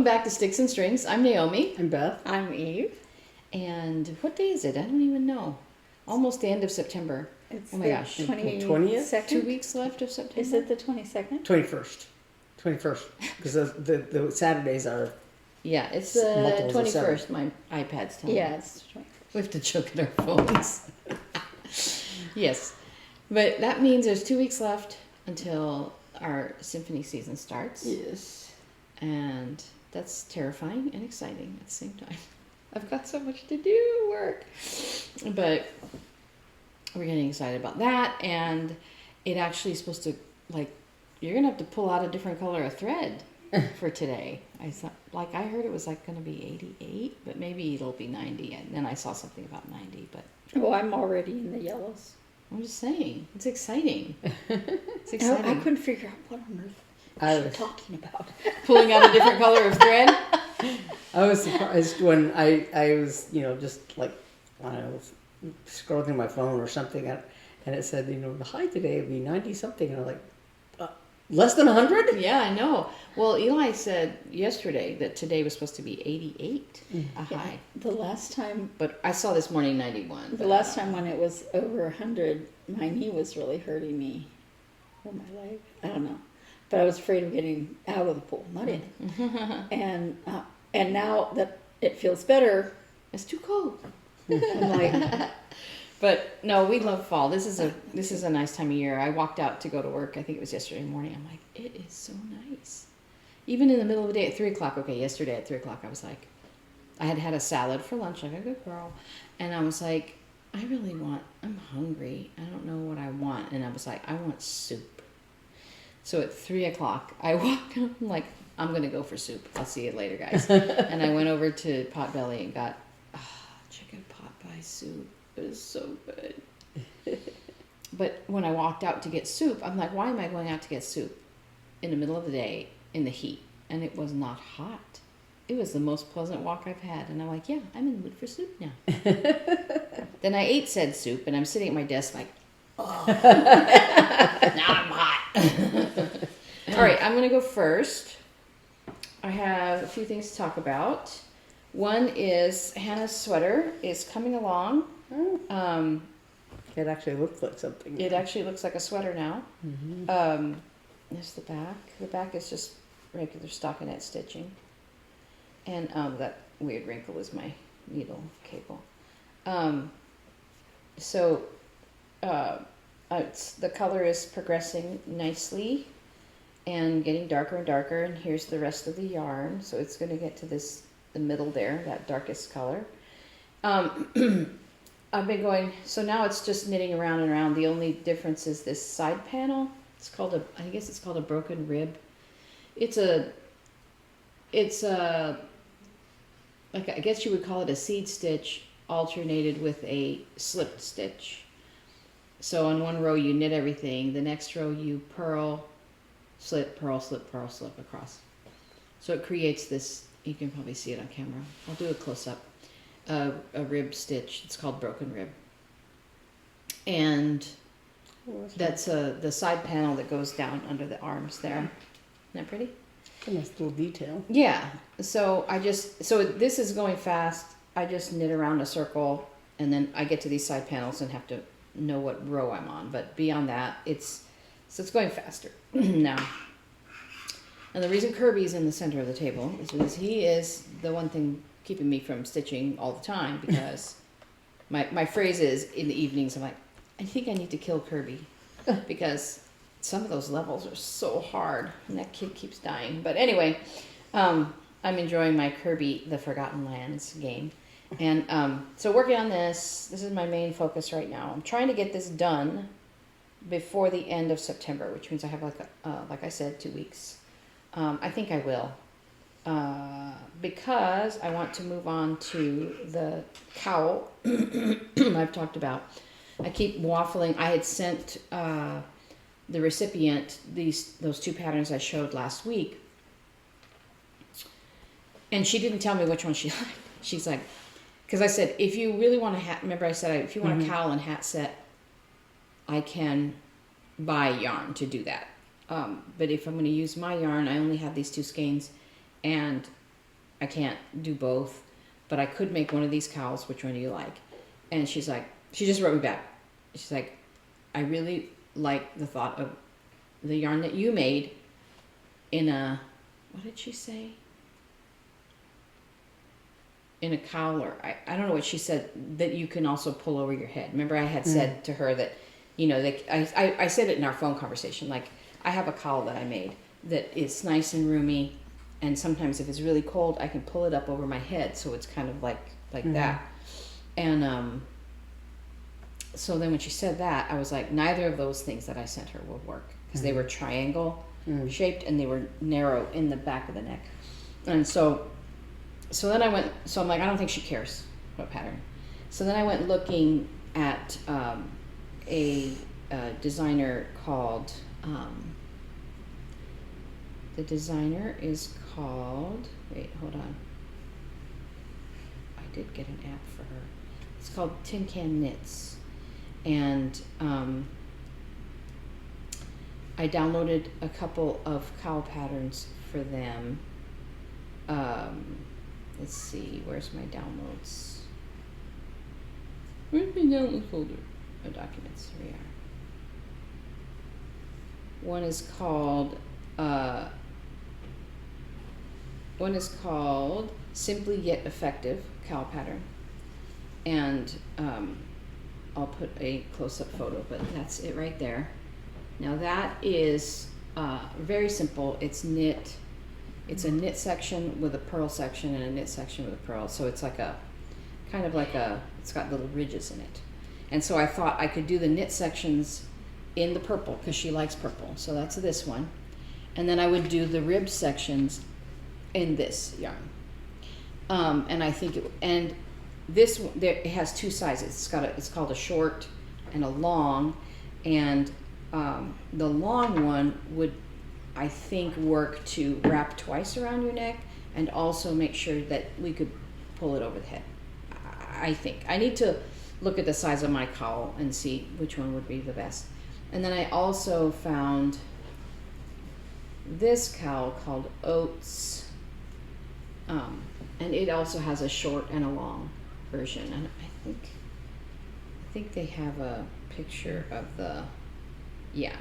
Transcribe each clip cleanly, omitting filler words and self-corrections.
back to Sticks and Strings. I'm Naomi. I'm Beth. I'm Eve. And what day is it? I don't even know. Almost the end of September. It's oh my gosh. 20th? 2 weeks left of September? Is it the 22nd? 21st. 21st. Because the Saturdays are... Yeah, it's the 21st. My iPad's telling me. Yeah, it's 21st. We have to choke at our phones. Yes. But that means there's 2 weeks left until our symphony season starts. Yes. And that's terrifying and exciting at the same time. I've got so much to do, work. But we're getting excited about that. And it actually is supposed to, like, you're going to have to pull out a different color of thread for today. I thought, like, I heard it was like going to be 88, but maybe it'll be 90. And then I saw something about 90, but... Oh, I'm already in the yellows. I'm just saying, it's exciting. It's exciting. I couldn't figure out what on earth I was was talking about. Pulling out a different color of thread. I was surprised when I was, just like, I don't know, scrolling through my phone or something, and it said, the high today would be 90-something, and I'm like, less than 100? Yeah, I know. Well, Eli said yesterday that today was supposed to be 88, a high. The last time... But I saw this morning 91. The last time when it was over 100, my knee was really hurting me. Or my leg. I don't know. But I was afraid of getting out of the pool, not in. And now that it feels better... It's too cold. I'm like... But no, we love fall. This is a nice time of year. I walked out to go to work. I think it was yesterday morning. I'm like, it is so nice. Even in the middle of the day at 3 o'clock. Okay, yesterday at 3 o'clock, I was like, I had had a salad for lunch like a good girl, and I was like, I'm hungry. I don't know what I want, and I was like, I want soup. So at 3 o'clock, I walked up. I'm like, I'm gonna go for soup. I'll see you later, guys. And I went over to Potbelly and got chicken pot pie soup. It is so good. But when I walked out to get soup, I'm like, why am I going out to get soup in the middle of the day in the heat? And it was not hot. It was the most pleasant walk I've had. And I'm like, yeah, I'm in the mood for soup now. Then I ate said soup, and I'm sitting at my desk like, oh, now I'm hot. All right, I'm going to go first. I have a few things to talk about. One is Hannah's sweater is coming along. It actually looks like something. It actually looks like a sweater now. Mm-hmm. There's the back. The back is just regular stockinette stitching. And that weird wrinkle is my needle cable. The color is progressing nicely and getting darker and darker. And here's the rest of the yarn. So it's going to get to the middle there, that darkest color. I've been going, so now it's just knitting around and around. The only difference is this side panel. I guess it's called a broken rib. It's like, I guess you would call it a seed stitch alternated with a slipped stitch. So on one row you knit everything. The next row you purl, slip, purl, slip, purl, slip across. So it creates this, you can probably see it on camera. I'll do a close up. A rib stitch. It's called broken rib. And that's the side panel that goes down under the arms there. Isn't that pretty? A nice little detail. Yeah. So this is going fast. I just knit around a circle, and then I get to these side panels and have to know what row I'm on. But beyond that, it's going faster now. And the reason Kirby's in the center of the table is because he is the one thing keeping me from stitching all the time, because my phrase is in the evenings, I'm like, I think I need to kill Kirby because some of those levels are so hard and that kid keeps dying. But anyway, I'm enjoying my Kirby The Forgotten Lands game. And so working on this is my main focus right now. I'm trying to get this done before the end of September, which means I have like I said, 2 weeks. I think I will. Because I want to move on to the cowl I've talked about. I keep waffling. I had sent the recipient those 2 patterns I showed last week, and she didn't tell me which one she liked. She's like, because I said, if you really want a hat, remember I said, if you want a cowl and hat set, I can buy yarn to do that. But if I'm going to use my yarn, I only have these 2 skeins, and I can't do both, but I could make one of these cowls. Which one do you like? And she's like, she just wrote me back. She's like, I really like the thought of the yarn that you made in a, what did she say? In a cowl, or I don't know what she said, that you can also pull over your head. Remember I had said to her that, you know, I said it in our phone conversation, like, I have a cowl that I made that is nice and roomy, and sometimes if it's really cold, I can pull it up over my head, so it's kind of like that. And so then when she said that, I was like, neither of those things that I sent her will work, because they were triangle shaped and they were narrow in the back of the neck. And so then I went, so I'm like, I don't think she cares what pattern. So then I went looking at a designer called, the designer is called, wait, hold on. I did get an app for her. It's called Tin Can Knits. And I downloaded a couple of cowl patterns for them. Let's see, where's my downloads? Where's my download folder? Oh, documents, here we are. One is called Simply Yet Effective Cowl Pattern. And I'll put a close-up photo, but that's it right there. Now that is very simple. It's knit. It's a knit section with a purl section and a knit section with a purl. So it's like a, kind of like a, it's got little ridges in it. And so I thought I could do the knit sections in the purple, because she likes purple. So that's this one. And then I would do the rib sections in this yarn. And I think and this one, it has two sizes. It's called a short and a long. And the long one would, I think, work to wrap twice around your neck, and also make sure that we could pull it over the head. I think I need to look at the size of my cowl and see which one would be the best. And then I also found this cowl called Oats, and it also has a short and a long version. And I think they have a picture of the, yeah.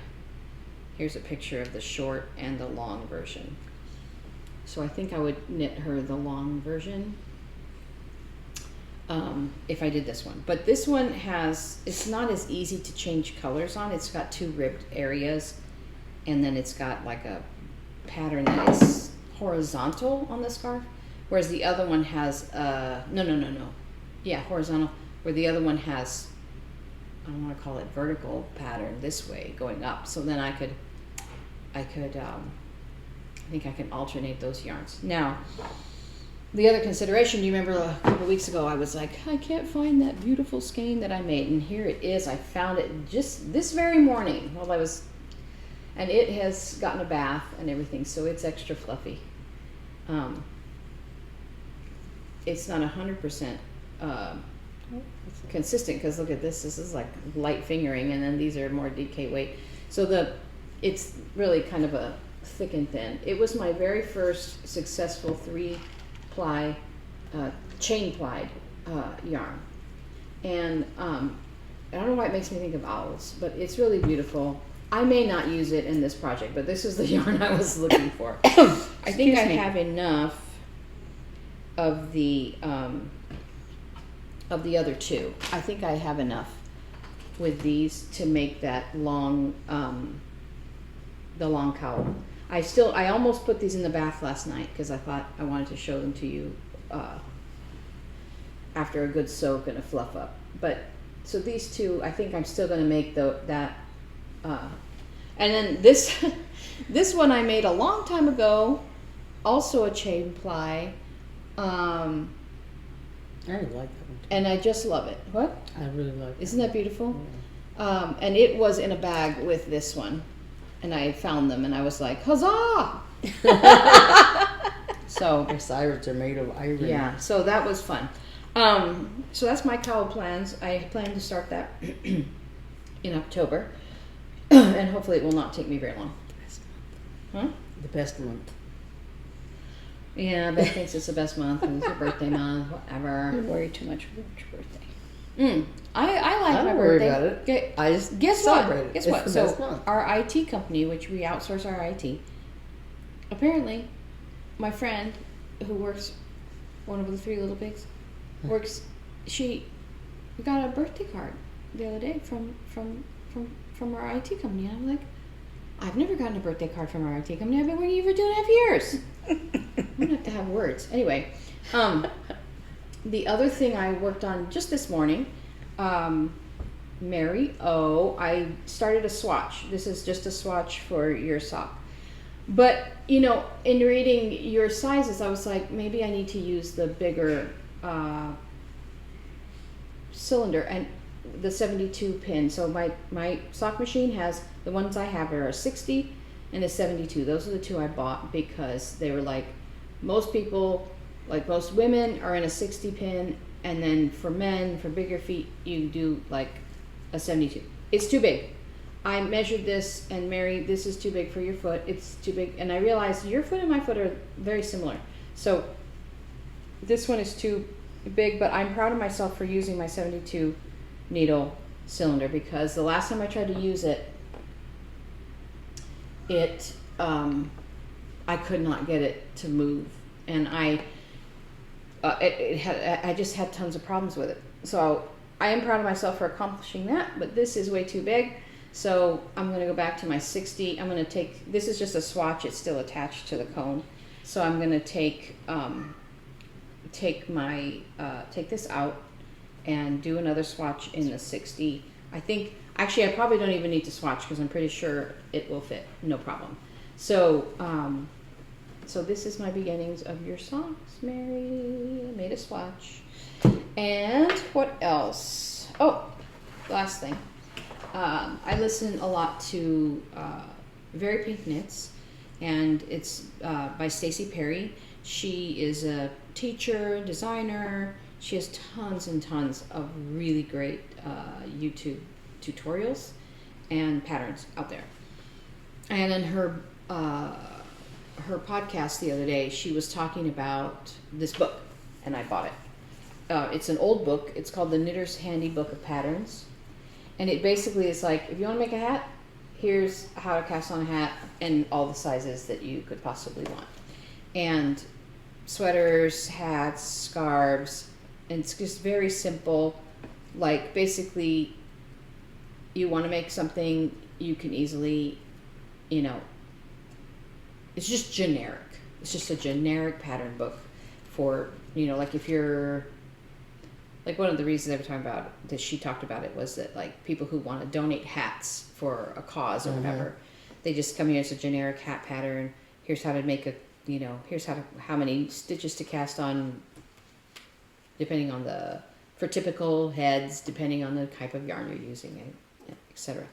Here's a picture of the short and the long version. So I think I would knit her the long version if I did this one. But this one has, it's not as easy to change colors on. It's got two ribbed areas, and then it's got like a pattern that is horizontal on the scarf, whereas the other one has, no. Yeah, horizontal, where the other one has, I don't want to call it vertical pattern this way going up. So then I think I can alternate those yarns. Now, the other consideration, do you remember a couple of weeks ago I was like, I can't find that beautiful skein that I made, and here it is. I found it just this very morning while I was, and it has gotten a bath and everything, so it's extra fluffy. It's not 100% consistent, because look at this. This is like light fingering, and then these are more DK weight. So it's really kind of a thick and thin. It was my very first successful 3-ply chain plied yarn, and I don't know why it makes me think of owls, but it's really beautiful. I may not use it in this project, but this is the yarn I was looking for. I think I have enough of the other two. I think I have enough with these to make that long, the long cowl. I almost put these in the bath last night, because I thought I wanted to show them to you after a good soak and a fluff up. But so these two, I think I'm still going to make that. And then this this one I made a long time ago, also a chain ply. I really like that one too. And I just love it. What? I really like it. Isn't that beautiful? Yeah. And it was in a bag with this one, and I found them, and I was like, huzzah! So Our sirens are made of iron. yeah, so that was fun. So that's my cowl plans. I plan to start that in October, and hopefully it will not take me very long. Huh? The best month. Yeah, Beth thinks it's the best month and it's your birthday month, You whatever. worry too much about your birthday. I like I my don't worry birthday. about it. Okay, I just guess celebrate what? it. Guess It's what? the So best month. our IT company, which we outsource our IT, apparently, my friend who works, one of the three little pigs, works. She got a birthday card the other day from our IT company, and I'm like, I've never gotten a birthday card from our IT company. I've been working here for 2.5 years. I'm gonna have to have words anyway. The other thing I worked on just this morning, Mary O, I started a swatch. This is just a swatch for your sock. But, you know, in reading your sizes, I was like, maybe I need to use the bigger cylinder and the 72 pin. So my sock machine has, the ones I have are a 60 and a 72. Those are the two I bought because they were like, most people, like most women, are in a 60 pin, and then for men, for bigger feet, you do like a 72. It's too big. I measured this, and Mary, this is too big for your foot. It's too big, and I realized your foot and my foot are very similar. So this one is too big, but I'm proud of myself for using my 72 needle cylinder, because the last time I tried to use it, I could not get it to move, and I just had tons of problems with it. So I am proud of myself for accomplishing that, but this is way too big. So I'm going to go back to my 60. I'm going to take, this is just a swatch. It's still attached to the cone. So I'm going to take this out and do another swatch in the 60. I think, actually I probably don't even need to swatch because I'm pretty sure it will fit, no problem. So, so this is my beginnings of your socks, Mary. I made a swatch. And what else? Oh, last thing. I listen a lot to Very Pink Knits, and it's by Stacey Perry. She is a teacher, designer. She has tons and tons of really great YouTube tutorials and patterns out there. And in her podcast the other day, she was talking about this book, and I bought it. It's an old book. It's called The Knitter's Handy Book of Patterns. And it basically is like, if you want to make a hat, here's how to cast on a hat and all the sizes that you could possibly want. And sweaters, hats, scarves, and it's just very simple. Like, basically, you want to make something, you can easily, you know, it's just generic. It's just a generic pattern book for, you know, like if you're, like one of the reasons they were talking about that she talked about it was that like people who want to donate hats for a cause or whatever, they just come here as a generic hat pattern. Here's how to make a, you know, here's how many stitches to cast on, depending on the, for typical heads, depending on the type of yarn you're using, etc.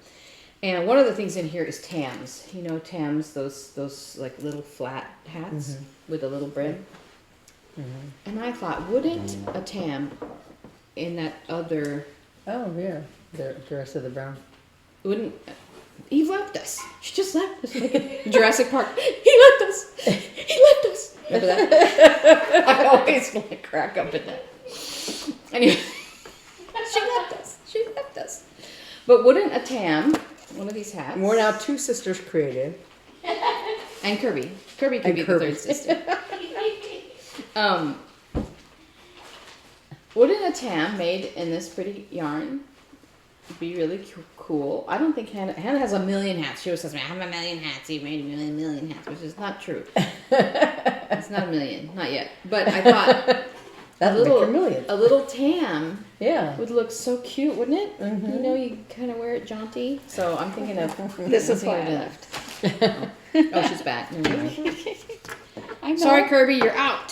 And one of the things in here is tams. You know, tams, those like little flat hats with a little brim. And I thought, wouldn't a tam in that other, Oh, yeah. The rest of the brown. wouldn't, Eve left us. She just left us like in Jurassic Park. He left us. He left us. Remember that? I always want to crack up at that. Anyway, she left us. She left us. But wouldn't a tam, one of these hats, We're now two sisters creative. and Kirby could And be Kirby. the third sister. Wouldn't a tam made in this pretty yarn be really cool? I don't think Hannah has a million hats. She always says, I have a million hats. You made a million hats, which is not true. It's not a million, not yet. But I thought That's a million. a little tam Yeah. would look so cute, wouldn't it? You know, you kind of wear it jaunty. So I'm thinking of This is I'm why I thinking of- left. Oh, she's back. Never mind. I know. Sorry, Kirby, you're out.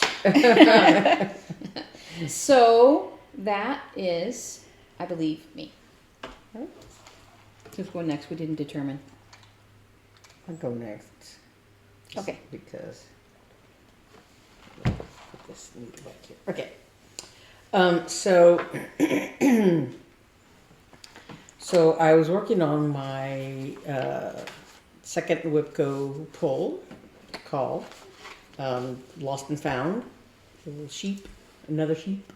So that is, I believe, me. Who's going next? We didn't determine. I'll go next. Okay. Because put this needle back here. Okay. So so I was working on my second WIP-GO pull call, Lost and Found, a little sheep, another sheep.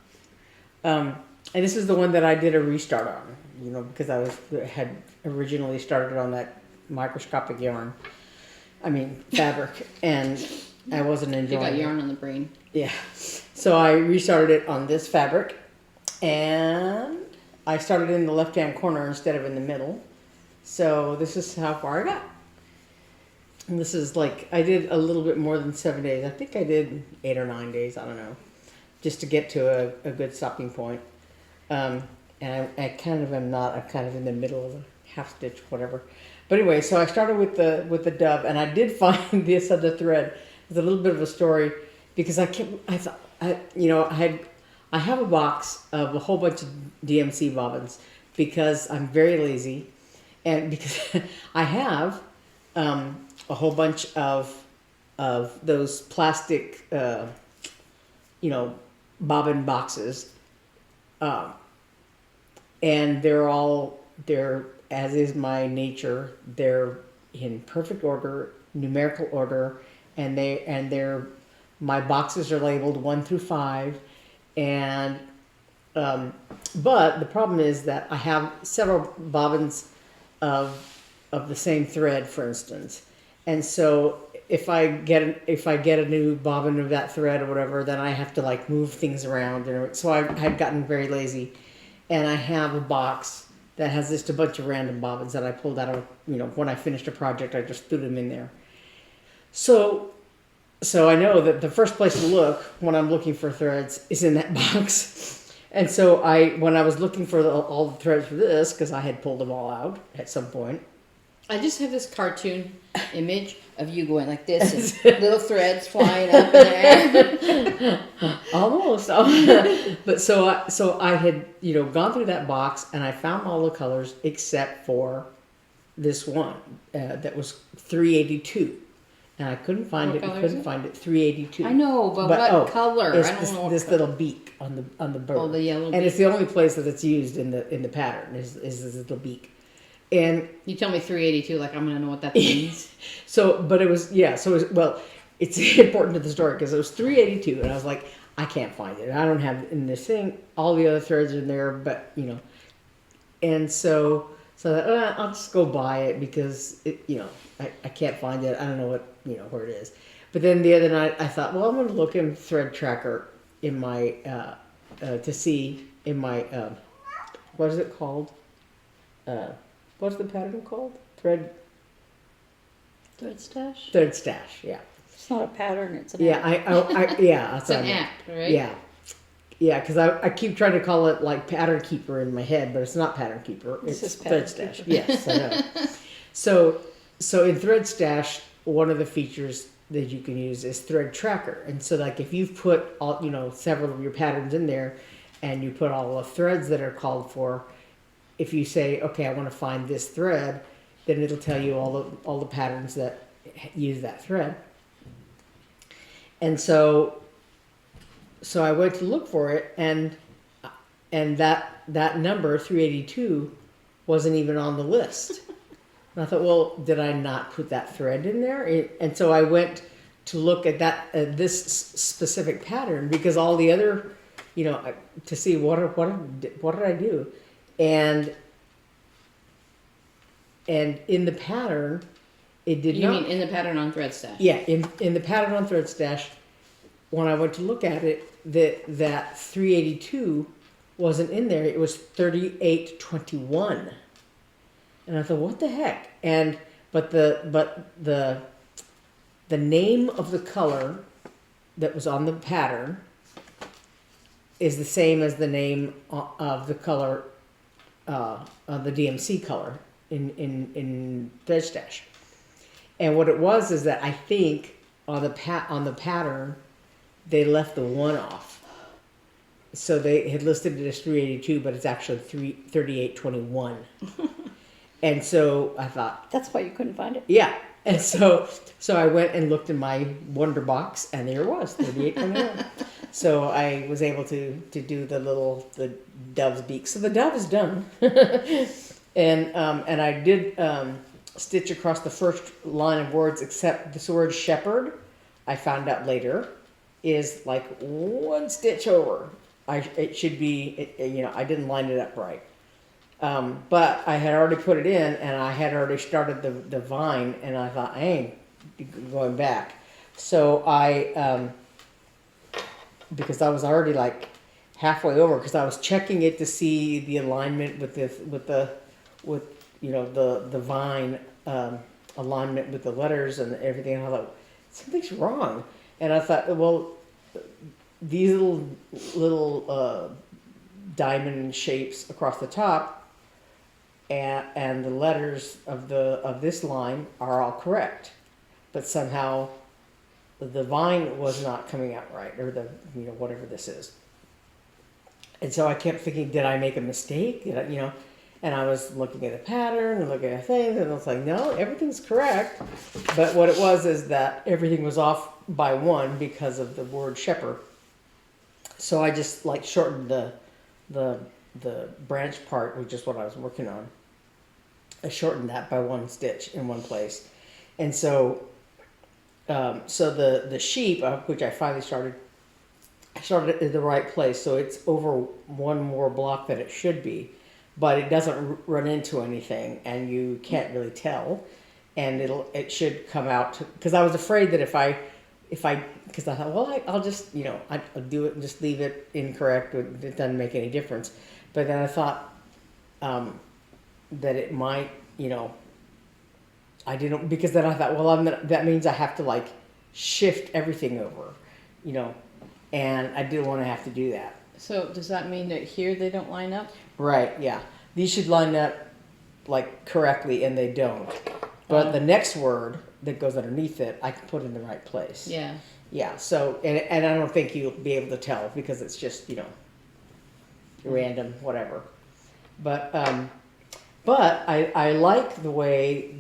And this is the one that I did a restart on, you know, because had originally started on that microscopic yarn. I mean, fabric, and I wasn't You enjoying got it. yarn on the brain. Yeah. So I restarted it on this fabric, and I started in the left-hand corner instead of in the middle. So this is how far I got. And this is like, I did a little bit more than 7 days. I think I did 8 or 9 days, I don't know, just to get to a good stopping point. And I kind of am not, I'm kind of in the middle of a half stitch, whatever. But anyway, so I started with the dove, and I did find this other thread. It's a little bit of a story, because I have a box of a whole bunch of DMC bobbins because I'm very lazy, and because I have a whole bunch of those plastic bobbin boxes, and they're, as is my nature, they're in perfect order, numerical order, and my boxes are labeled 1 through 5, and but the problem is that I have several bobbins of the same thread, for instance, and so if I get a new bobbin of that thread or whatever, then I have to like move things around, and so I had gotten very lazy, and I have a box that has just a bunch of random bobbins that I pulled out of, when I finished a project, I just threw them in there. So I know that the first place to look when I'm looking for threads is in that box. And so when I was looking for all the threads for this, because I had pulled them all out at some point. I just have this cartoon image of you going like this, and little threads flying up in the air. Almost. But so I had, gone through that box, and I found all the colors except for this one that was 382. And I couldn't find What it. color I couldn't is it? find it. 382. I know, but what color? It's I don't know what this color. little beak on the bird. Oh, the yellow And beak. it's the only place that it's used in the pattern is this little beak. And You tell me 382, like I'm gonna know what that means. but it was, it's important to the story because it was 382, and I was like, I can't find it. I don't have it in this thing. All the other threads are in there, but and so I'll just go buy it because I can't find it. I don't know what where it is. But then the other night I thought, well, I'm going to look in Thread Tracker in my to see in my what is it called? What's the pattern called? Thread Stash? Thread Stash. Yeah. It's not a pattern, it's an Yeah. app. Yeah. It's an app, right? Yeah. Yeah, because I keep trying to call it like Pattern Keeper in my head, but it's not Pattern Keeper. This It's is Pattern Thread Stash. Keeper. Yes, I know. So in Thread Stash, one of the features that you can use is Thread Tracker. And so like if you've put all, several of your patterns in there and you put all the threads that are called for, if you say, okay, I want to find this thread, then it'll tell you all the patterns that use that thread. And so I went to look for it, and that number 382 wasn't even on the list. And I thought, well, did I not put that thread in there? And so I went to look at this specific pattern because all the other, to see what did I do, and in the pattern, it did You not. mean in the pattern on Thread Stash? Yeah, in the pattern on Thread Stash, when I went to look at it, that 382 wasn't in there. It was 3821, and I thought, what the heck? But the name of the color that was on the pattern is the same as the name of the color of the DMC color in Thread Stash. And what it was is that I think on the pattern they left the 1 off. So they had listed it as 382, but it's actually 3821. And so I thought, That's why you couldn't find it. yeah. And so I went and looked in my Wonder Box, and there it was, 3821. So I was able to do the dove's beak. So the dove is done. And I did stitch across the first line of words except this word shepherd I found out later, is like one stitch over. It should be, you know, I didn't line it up right. But I had already put it in, and I had already started the vine, and I thought, I ain't going back. So because I was already like halfway over, because I was checking it to see the alignment with you know, the vine alignment with the letters and everything. And I thought, something's wrong. And I thought, well, these little diamond shapes across the top and the letters of this line are all correct, but somehow the vine was not coming out right, or the, you know, whatever this is. And so I kept thinking, did I make a mistake? Did I, you know? And I was looking at the pattern and looking at things, and I was like, no, everything's correct. But what it was is that everything was off by one because of the word shepherd. So I just like shortened the branch part, which is what I was working on. I shortened that by one stitch in one place. And so the sheep, which I finally started in the right place. So it's over one more block than it should be, but it doesn't run into anything, and you can't really tell. And it should come out, because I was afraid that if I because I thought, well, I'll just, you know, I'll do it and just leave it incorrect. It doesn't make any difference. But then I thought that it might, you know, I didn't, because then I thought, well, that means I have to like shift everything over, you know, and I didn't want to have to do that. So does that mean that here they don't line up? Right, yeah. These should line up like correctly, and they don't. But the next word that goes underneath it, I can put in the right place. Yeah. Yeah, so, and I don't think you'll be able to tell, because it's just, you know, random, whatever. But I like the way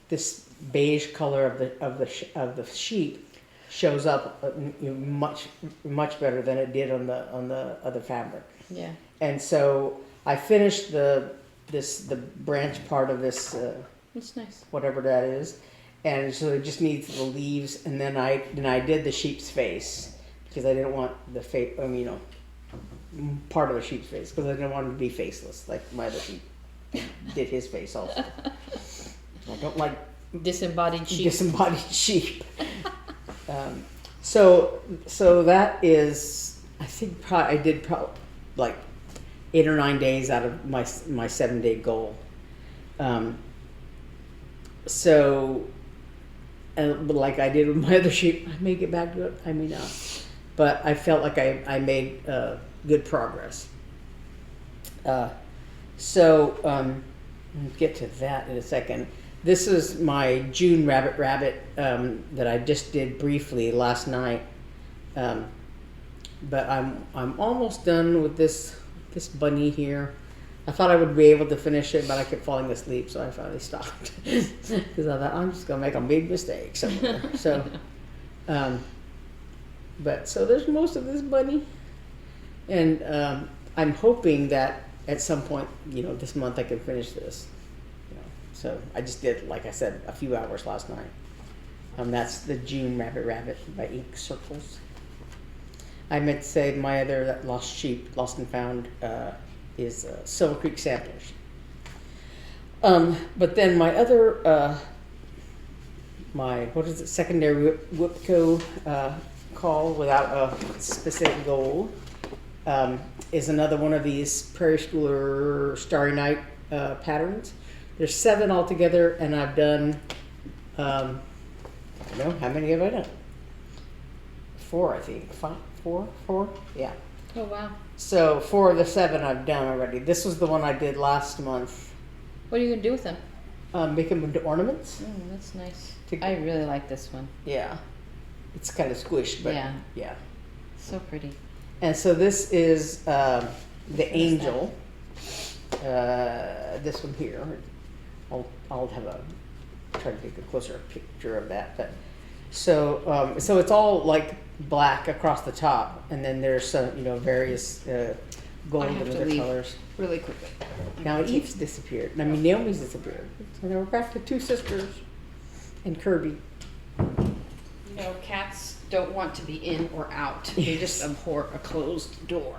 this beige color of the sheep shows up much better than it did on the other fabric. Yeah. And so I finished the branch part of this That's nice. whatever that is, and so it just needs the leaves, and then I did the sheep's face, because I didn't want the face, I mean, you know, part of the sheep's face, because I didn't want him to be faceless like my other sheep did his face also. I don't like Disembodied sheep. Disembodied sheep. So that is, I think I did probably like 8 or 9 days out of my 7-day goal. But like I did with my other sheep, I may get back to it, I may not. But I felt like I made good progress. We'll get to that in a second. This is my June rabbit that I just did briefly last night. But I'm almost done with this bunny here. I thought I would be able to finish it, but I kept falling asleep, so I finally stopped. Because I thought, I'm just going to make a big mistake somewhere. So there's most of this bunny. And I'm hoping that at some point, you know, this month I can finish this. You know. So I just did, like I said, a few hours last night. That's the June Rabbit by Ink Circles. I meant to say my other lost sheep, lost and found, is Silver Creek Samplers. But then my other, secondary WIP-GO call without a specific goal, is another one of these Prairie Schooler Starry Night patterns. There's 7 altogether, and I've done, I don't know, how many have I done? 4, I think. 5, 4? Yeah. Oh, wow. So 4 of the 7 I've done already. This was the one I did last month. What are you going to do with them? Make them into ornaments. That's nice. I really like this one. Yeah. It's kind of squished, but yeah. So pretty. And so this is the angel. This one here. I'll try to take a closer picture of that. But so it's all like black across the top, and then there's some, you know, various gold and other colors. Really quickly. Now Eve's disappeared. I mean, Naomi's disappeared. So now we're back to 2 sisters and Kirby. You know, cats don't want to be in or out. They just abhor a closed door.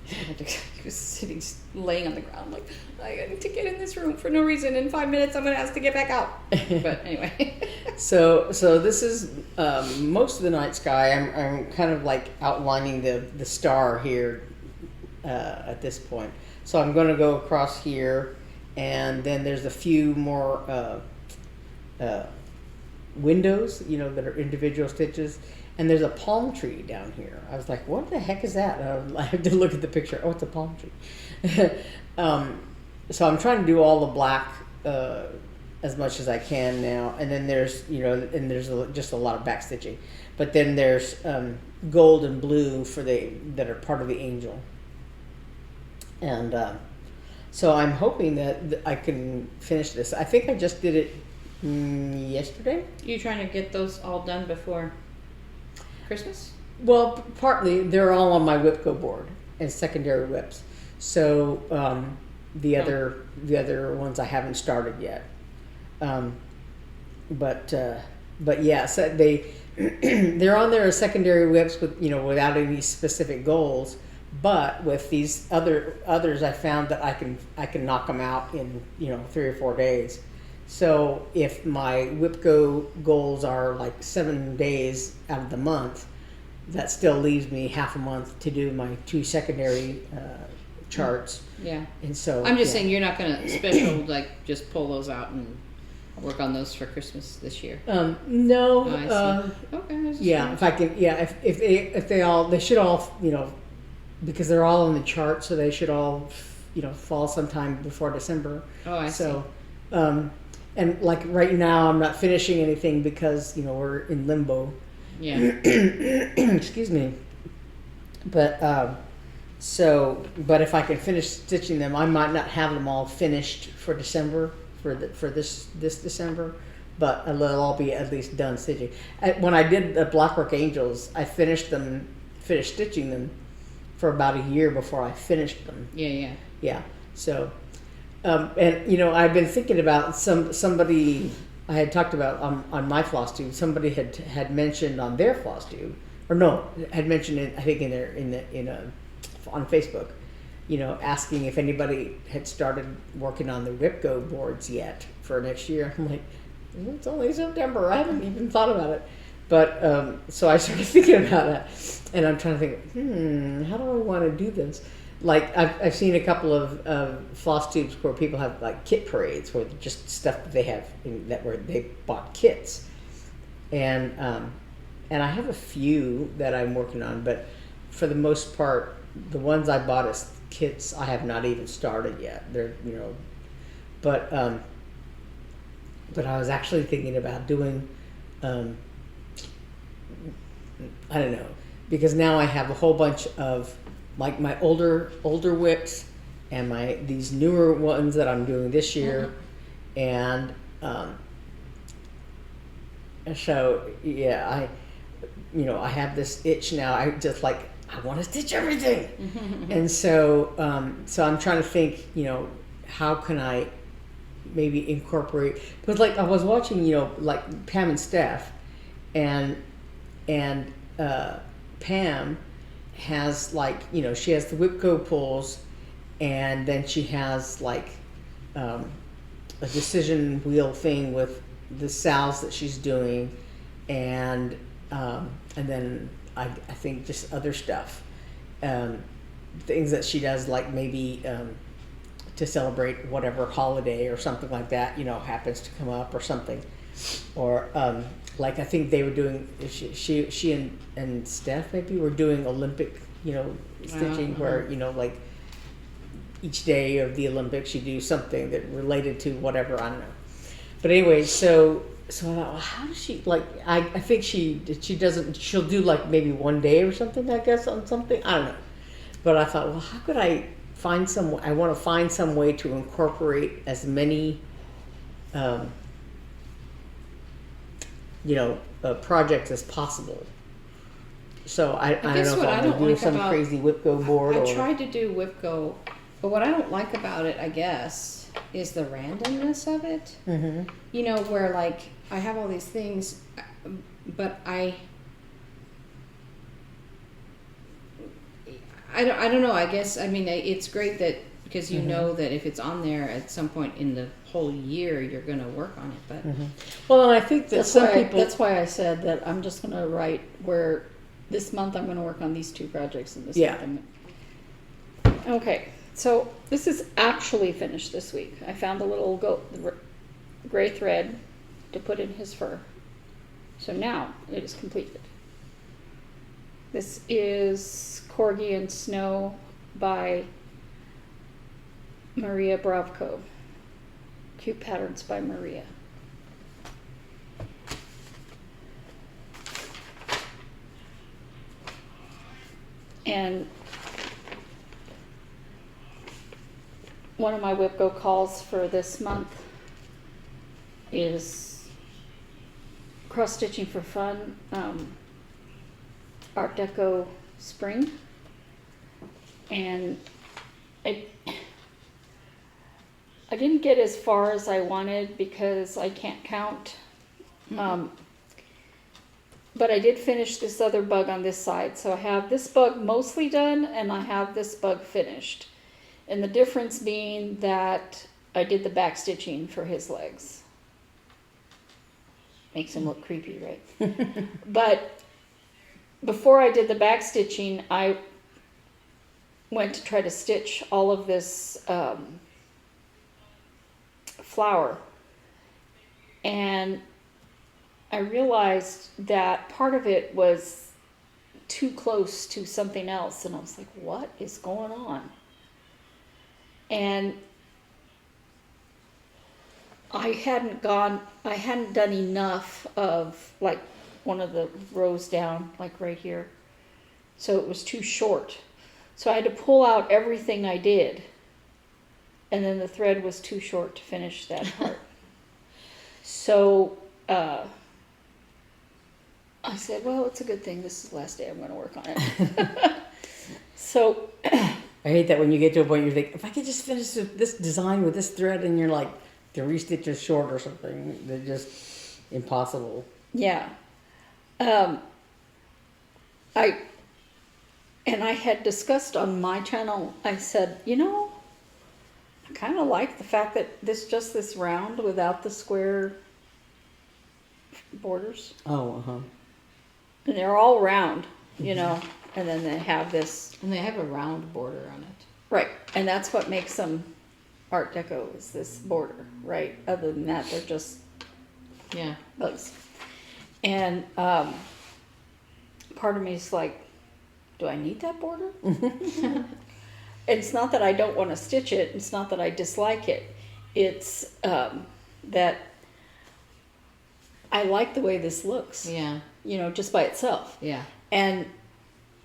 He was sitting, laying on the ground, like, I need to get in this room for no reason. In 5 minutes, I'm going to ask to get back out. But anyway. So this is most of the night sky. I'm kind of like outlining the star here at this point. So I'm going to go across here, and then there's a few more windows, you know, that are individual stitches. And there's a palm tree down here. I was like, what the heck is that? I had to look at the picture. Oh, it's a palm tree. So I'm trying to do all the black as much as I can now. And then there's, you know, and there's just a lot of back stitching. But then there's gold and blue that are part of the angel. And so I'm hoping that I can finish this. I think I just did it yesterday. You trying to get those all done before Christmas? Well, partly they're all on my WIP-GO board as secondary WIPs. So the other ones I haven't started yet. But yeah, so they're on there as secondary WIPs with, you know, without any specific goals. But with these others, I found that I can knock them out in, you know, 3 or 4 days. So if my WIP-GO goals are like 7 days out of the month, that still leaves me half a month to do my 2 secondary charts. Yeah. And so I'm just saying you're not going to special like just pull those out and work on those for Christmas this year. No. Oh, I see. Okay. I was just Yeah, wondering. if I can. Yeah, if they should all, you know, because they're all on the chart, so they should all, you know, fall sometime before December. Oh, I see. And like right now, I'm not finishing anything because, you know, we're in limbo. Yeah. Excuse me. But but if I can finish stitching them, I might not have them all finished for December for this December, but they'll all be at least done stitching. When I did the Blockwork Angels, I finished stitching them for about a year before I finished them. Yeah. Yeah. So, and you know, I've been thinking about somebody I had talked about on my Flosstube. Somebody had mentioned on their Flosstube, or no, had mentioned it. I think on Facebook, you know, asking if anybody had started working on the WIP-GO boards yet for next year. I'm like, it's only September. I haven't even thought about it. But so I started thinking about that, and I'm trying to think, how do I want to do this? Like I've seen a couple of Flosstubes where people have like kit parades, where just stuff that they have where they bought kits, and I have a few that I'm working on, but for the most part, the ones I bought as kits I have not even started yet. They're, you know, but I was actually thinking about doing. I don't know, because now I have a whole bunch of like my older WIPs and these newer ones that I'm doing this year, and so yeah, I have this itch now. I just like I want to stitch everything, and so I'm trying to think, you know, how can I maybe incorporate, because like I was watching, you know, like Pam and Steph, and Pam has like, you know, she has the WIP-GO pulls, and then she has like a decision wheel thing with the SALs that she's doing, and then I think just other stuff, things that she does, like maybe to celebrate whatever holiday or something like that, you know, happens to come up or something, or like I think they were doing, she and Steph maybe were doing Olympic, you know, stitching, where, you know, like each day of the Olympics you do something that related to whatever, I don't know. But anyway, so I thought, well, how does she, like, I think she'll do like maybe one day or something, I guess, on something, I don't know. But I thought, well, how could I I want to find some way to incorporate as many projects as possible. So I don't know if I'm going to do some crazy WIP-GO board. I tried to do WIP-GO, but what I don't like about it, I guess, is the randomness of it. Mm-hmm. You know, where like I have all these things. but I don't know. I guess, I mean, it's great that, because you know that if it's on there at some point in the whole year, you're going to work on it. But Well, and I think that That's why I said that I'm just going to write where this month I'm going to work on these 2 projects, and this Yeah. month Okay, so this is actually finished this week. I found a little gray thread to put in his fur. So now it is completed. This is Corgi and Snow by Maria Bravko. Cute Patterns by Maria. And one of my WIP-GO calls for this month is cross stitching for fun, Art Deco spring. And I didn't get as far as I wanted because I can't count. But I did finish this other bug on this side. So I have this bug mostly done and I have this bug finished. And the difference being that I did the back stitching for his legs. Makes him look creepy, right? But before I did the back stitching, I went to try to stitch all of this flower. And I realized that part of it was too close to something else. And I was like, what is going on? And I hadn't done enough of like one of the rows down, like right here. So it was too short. So I had to pull out everything I did. And then the thread was too short to finish that part. So I said, well, it's a good thing this is the last day I'm going to work on it. So I hate that when you get to a point you think, if I could just finish this design with this thread, and you're like 3 stitches short or something, they're just impossible. yeah. I had discussed on my channel, I said, I kind of like the fact that this round without the square borders. Oh, And they're all round, and then they have this. and they have a round border on it. Right, and that's what makes them Art Deco, is this border, right? Other than that, they're just Yeah. bugs. And part of me is like, do I need that border? It's not that I don't want to stitch it. It's not that I dislike it. It's that I like the way this looks, Yeah. just by itself. Yeah. And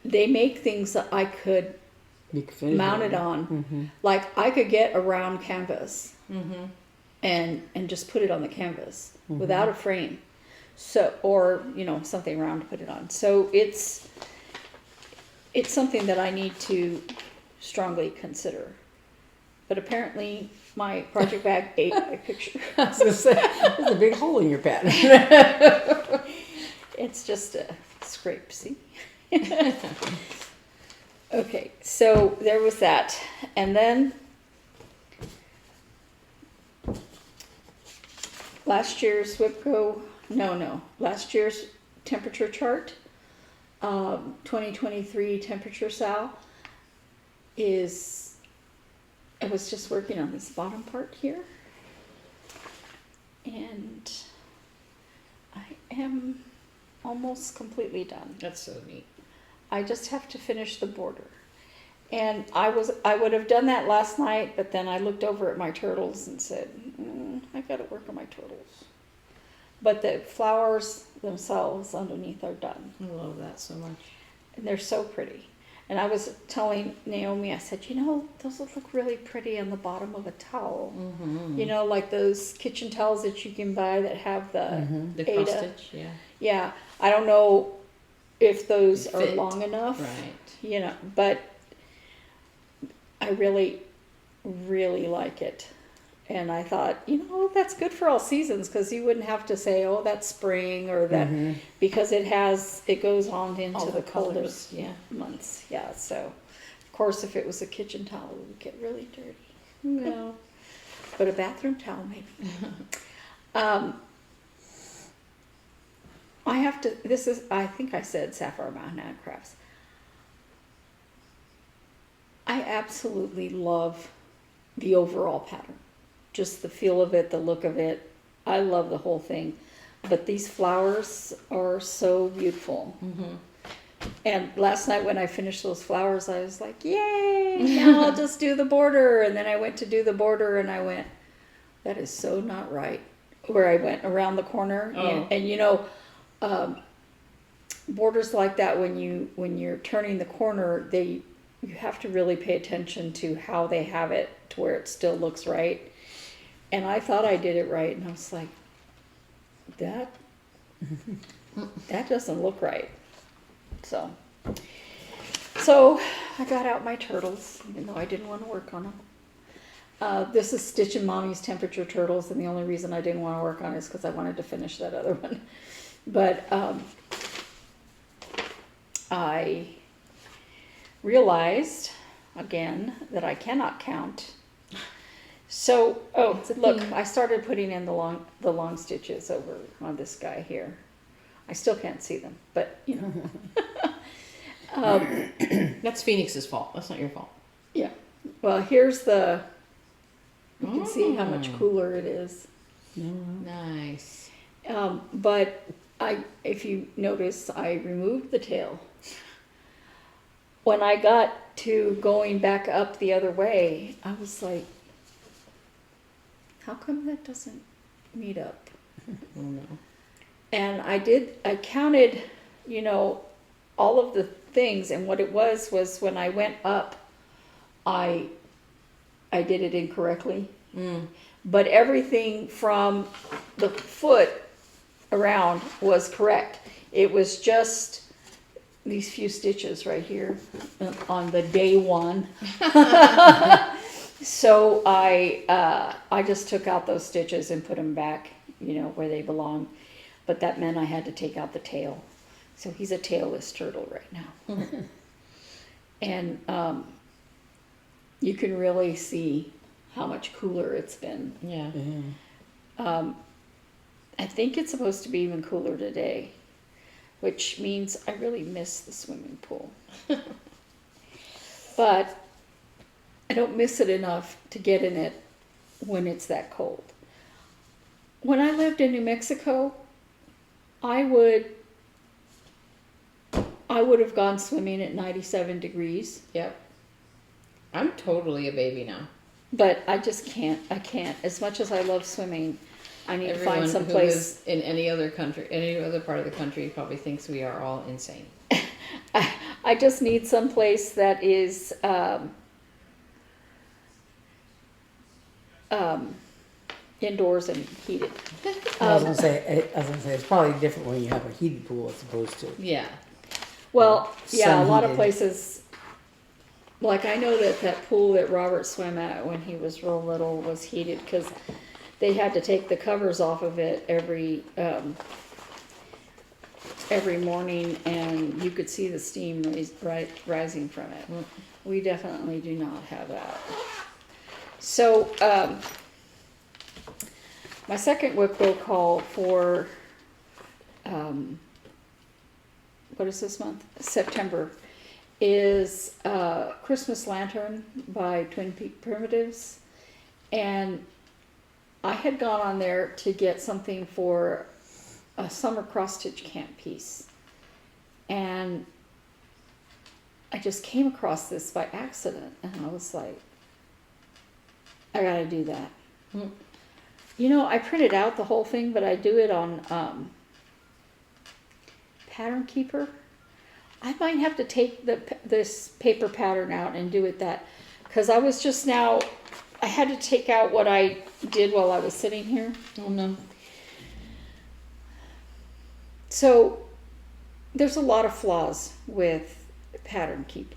they make things that I could you can finish mount it on. Like I could get a round canvas and just put it on the canvas without a frame. So, or, something round to put it on. So it's something that I need to strongly consider. But apparently my project bag ate my picture. I was going to say, there's a big hole in your pattern. It's just a scrape, see? Okay, so there was that. And then last year's last year's temperature chart, 2023 temperature SAL I was just working on this bottom part here. And I am almost completely done. That's so neat. I just have to finish the border. And I would have done that last night, but then I looked over at my turtles and said, I gotta work on my turtles. But the flowers themselves underneath are done. I love that so much. And they're so pretty. And I was telling Naomi, I said, those would look really pretty on the bottom of a towel. Like those kitchen towels that you can buy that have the cross stitch, yeah. Yeah, I don't know if those They are fit. long enough. Right. But I really, really like it. And I thought, that's good for all seasons, because you wouldn't have to say, oh, that's spring, or that, because it goes on into All the the colder colors, yeah. months. Yeah, so of course if it was a kitchen towel, it would get really dirty. No. But a bathroom towel, maybe. I think I said Sapphire Mountain Hand Crafts. I absolutely love the overall pattern. Just the feel of it, the look of it. I love the whole thing. But these flowers are so beautiful. Mm-hmm. And last night when I finished those flowers, I was like, yay, now I'll just do the border. And then I went to do the border and I went, that is so not right. Where I went around the corner. Oh. And borders like that, when you're turning the corner, you have to really pay attention to how they have it to where it still looks right. And I thought I did it right, and I was like, that doesn't look right. So I got out my turtles, even though I didn't want to work on them. This is Stitch and Mommy's temperature turtles, and the only reason I didn't want to work on it is because I wanted to finish that other one. But I realized again that I cannot count. So, look, I started putting in the long stitches over on this guy here. I still can't see them, but That's Phoenix's fault. That's not your fault. yeah. Well, here's you can see how much cooler it is. Nice. But if you notice, I removed the tail. When I got to going back up the other way, I was like, how come that doesn't meet up? Oh no. And I counted, all of the things, and what it was when I went up, I did it incorrectly. But everything from the foot around was correct. It was just these few stitches right here on the day one. So I just took out those stitches and put them back, where they belong. But that meant I had to take out the tail. So he's a tailless turtle right now. And you can really see how much cooler it's been. Yeah. I think it's supposed to be even cooler today, which means I really miss the swimming pool. But I don't miss it enough to get in it when it's that cold. When I lived in New Mexico, I would have gone swimming at 97 degrees. Yep. I'm totally a baby now. But I just can't. I can't. As much as I love swimming, I need Everyone to find some who place. lives in any other country, any other part of the country, probably thinks we are all insane. I just need some place that is indoors and heated. I was gonna say it's probably different when you have a heated pool as opposed to. Yeah. Well, yeah, a lot of Sun-heated. places. Like I know that pool that Robert swam at when he was real little was heated because they had to take the covers off of it every morning, and you could see the steam rising from it. We definitely do not have that. So my second WIP-GO call for what is this month? September. Is Christmas Lantern by Twin Peak Primitives. And I had gone on there to get something for a summer cross-stitch camp piece. And I just came across this by accident, and I was like, I gotta do that. I printed out the whole thing, but I do it on Pattern Keeper. I might have to take this paper pattern out and do it that, because I was just now, I had to take out what I did while I was sitting here. Oh no. So there's a lot of flaws with Pattern Keeper.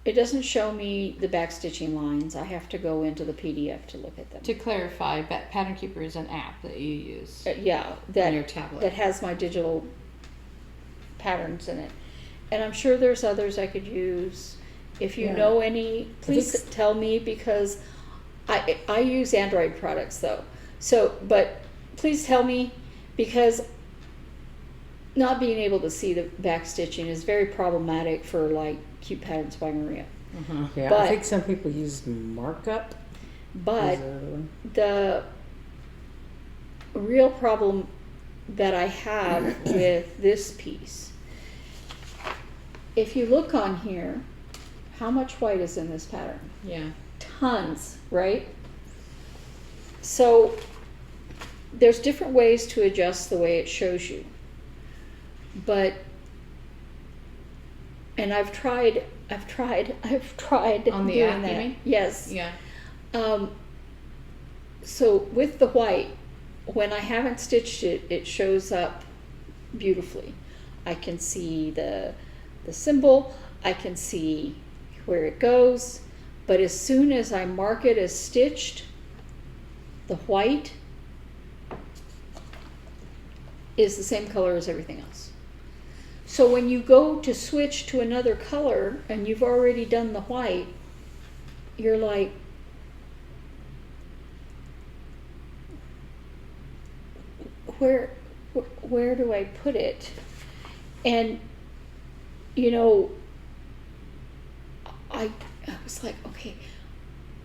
it doesn't show me the back stitching lines. I have to go into the PDF to look at them. To clarify, Pattern Keeper is an app that you use Yeah, on that your tablet. that has my digital patterns in it. And I'm sure there's others I could use. If you Yeah. know any, please think tell me, because I use Android products though. So, but please tell me, because not being able to see the back stitching is very problematic for like Cute Patterns by Maria. Yeah, But- I think some people use markup. But Is there one? the real problem that I have with this piece, if you look on here, how much white is in this pattern? Yeah. Tons, right? So there's different ways to adjust the way it shows you. But, and I've tried On the doing app, you that. mean? Yes. Yeah. So with the white, when I haven't stitched it, it shows up beautifully. I can see the symbol, I can see where it goes, but as soon as I mark it as stitched, the white is the same color as everything else. So when you go to switch to another color and you've already done the white, you're like, where do I put it? And you know, I was like, okay,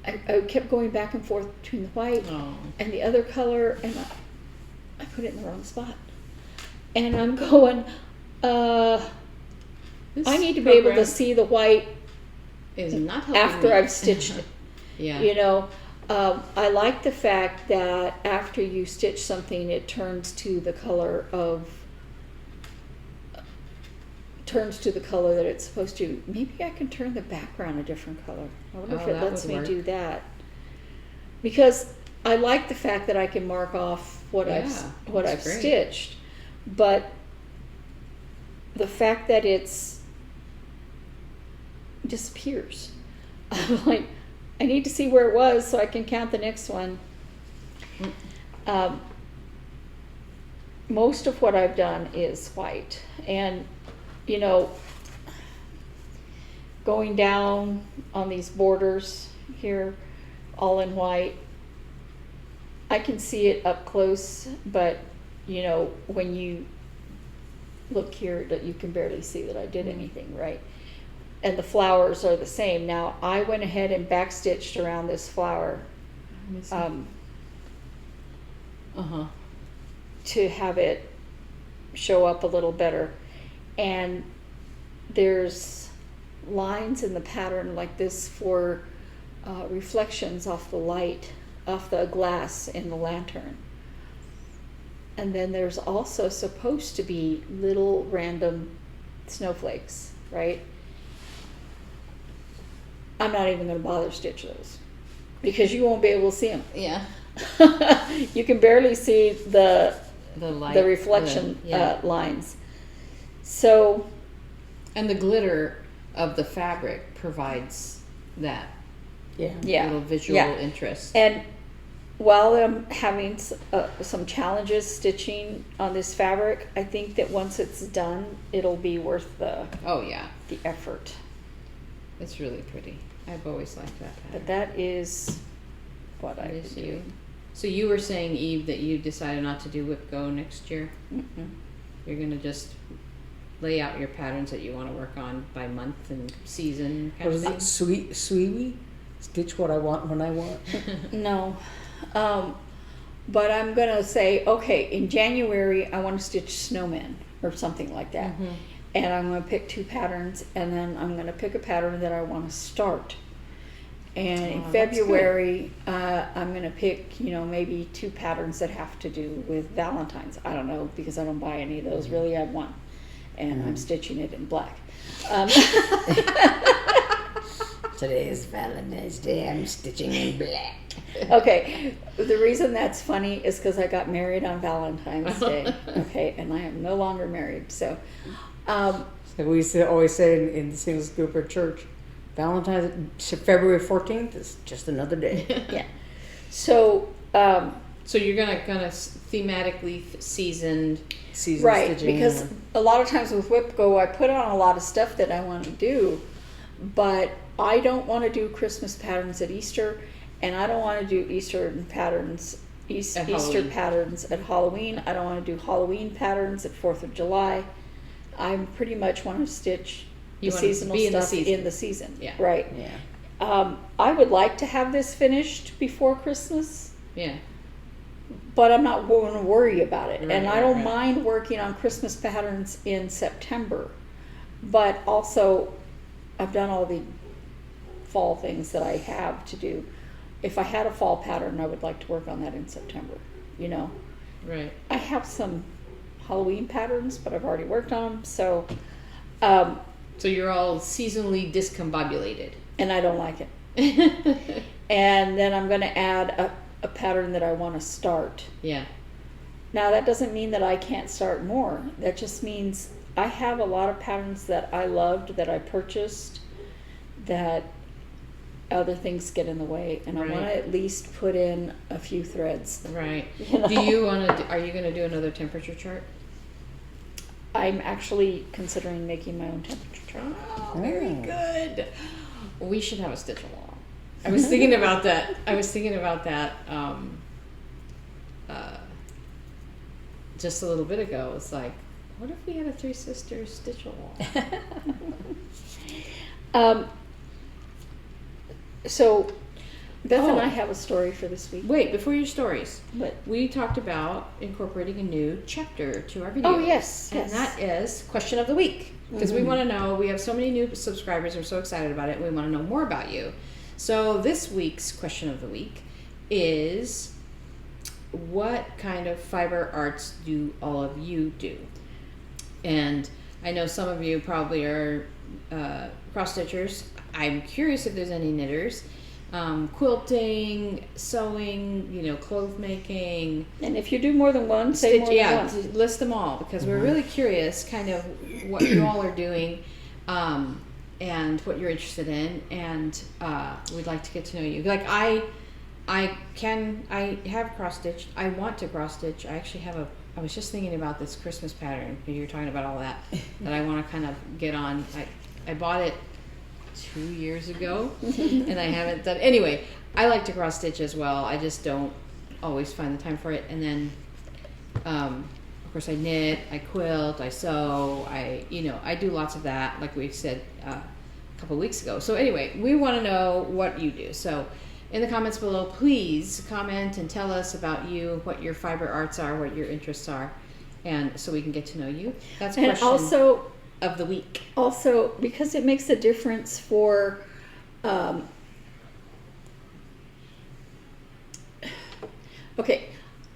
I kept going back and forth between the white Oh. and the other color, and I put it in the wrong spot. And I'm going, This I need to be able to program see the white is not helping after me. I've stitched it. Yeah. You know, I like the fact that after you stitch something, it turns to the color that it's supposed to. Maybe I can turn the background a different color. I wonder if Oh, it that lets would me work. do that. Because I like the fact that I can mark off what Yeah, I've that's great. stitched, but the fact that it's disappears. I'm like, I need to see where it was so I can count the next one. Most of what I've done is white, and you know, going down on these borders here, all in white, I can see it up close, but you know, when you look here, that you can barely see that I did anything, right? And the flowers are the same. Now, I went ahead and backstitched around this flower to have it show up a little better. And there's lines in the pattern like this for reflections off the light, off the glass in the lantern. And then there's also supposed to be little random snowflakes, right? I'm not even going to bother stitch those because you won't be able to see them. Yeah. You can barely see the light, reflection yeah. lines. So, And the glitter of the fabric provides that yeah, little visual yeah. interest. And while I'm having some challenges stitching on this fabric, I think that once it's done, it'll be worth the Oh yeah, effort. it's really pretty. I've always liked that pattern. But that is what That I is do. you. So you were saying, Eve, that you decided not to do WIP-GO next year. Mm-mm. You're gonna just lay out your patterns that you want to work on by month and season kind What of is thing. it? Sweetie? Stitch what I want when I want. No. But I'm going to say, okay, in January, I want to stitch snowmen or something like that. Mhm. And I'm going to pick 2 patterns, and then I'm going to pick a pattern that I want to start. And in Oh, that's February, I'm going to pick, you know, maybe 2 patterns that have to do with Valentine's. I don't know, because I don't buy any of those. Really, I have one. And I'm stitching it in black. Today is Valentine's Day. I'm stitching in black. Okay, the reason that's funny is because I got married on Valentine's Day. Okay, and I am no longer married. So, So we always say in the Singles Group or church, February 14th is just another day. Yeah. So, So you're gonna thematically seasoned. Season right, stitching. because a lot of times with WIP-GO, I put on a lot of stuff that I want to do, but I don't want to do Christmas patterns at Easter, and I don't want to do Easter patterns Easter Halloween. patterns at Halloween. I don't want to do Halloween patterns at 4th of July. I pretty much want to stitch You the wanna seasonal be in the stuff season. in the season. Yeah. Right. Yeah. I would like to have this finished before Christmas, Yeah. but I'm not going to worry about it. Right, And I right, don't right. mind working on Christmas patterns in September. But also, I've done all the fall things that I have to do. If I had a fall pattern, I would like to work on that in September, you know. Right. I have some Halloween patterns, but I've already worked on them, so, So you're all seasonally discombobulated. and I don't like it. And then I'm going to add a pattern that I want to start. Yeah. Now, that doesn't mean that I can't start more. That just means I have a lot of patterns that I loved, that I purchased, that other things get in the way, and I want Right. to at least put in a few threads. Right. You know? Do you want to? Are you going to do another temperature chart? I'm actually considering making my own temperature chart. Oh, very Oh. good. We should have a stitch along. I was thinking about that. Just a little bit ago. It's like, what if we had a Three Sisters stitch along? So, Beth and Oh. I have a story for this week. Wait, before your stories, But we talked about incorporating a new chapter to our video. oh yes, And yes. that is question of the week. Because we want to know, we have so many new subscribers, we're so excited about it, we want to know more about you. So this week's question of the week is, what kind of fiber arts do all of you do? And I know some of you probably are cross stitchers. I'm curious if there's any knitters. Quilting, sewing, clothes making, And if you do more than one, say more than one. list them all, because we're really curious kind of what you all are doing, and what you're interested in, and we'd like to get to know you. Like I have cross stitched. I want to cross stitch. I actually have I was just thinking about this Christmas pattern, because you're talking about all that I want to kind of get on. I bought it 2 years ago and I haven't done. Anyway, I like to cross stitch as well. I just don't always find the time for it. And then of course I knit, I quilt, I sew, I do lots of that, like we said a couple of weeks ago. So anyway, we want to know what you do. So in the comments below, please comment and tell us about you, what your fiber arts are, what your interests are, and so we can get to know you. That's And question also, of the week. Also, because it makes a difference for okay,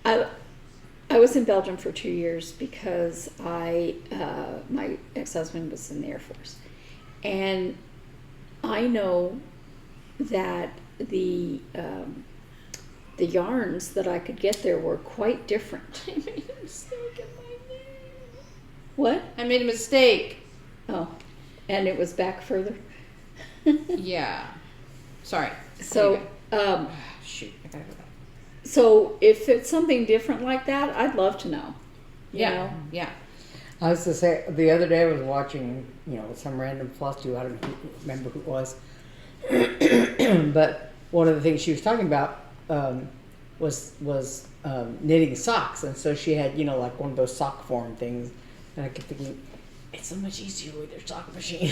I was in Belgium for 2 years because my ex-husband was in the Air Force, and I know that the yarns that I could get there were quite different. I made a mistake in my name. What? I made a mistake. Oh, and it was back further. Yeah. Sorry. So, Anyway. Shoot, I gotta go back. so if it's something different like that, I'd love to know. You know? Yeah. I was to say, the other day I was watching, some random Flosstube, I don't remember who it was. But one of the things she was talking about was knitting socks. And so she had, like one of those sock form things. And I kept thinking, it's so much easier with your sock machine.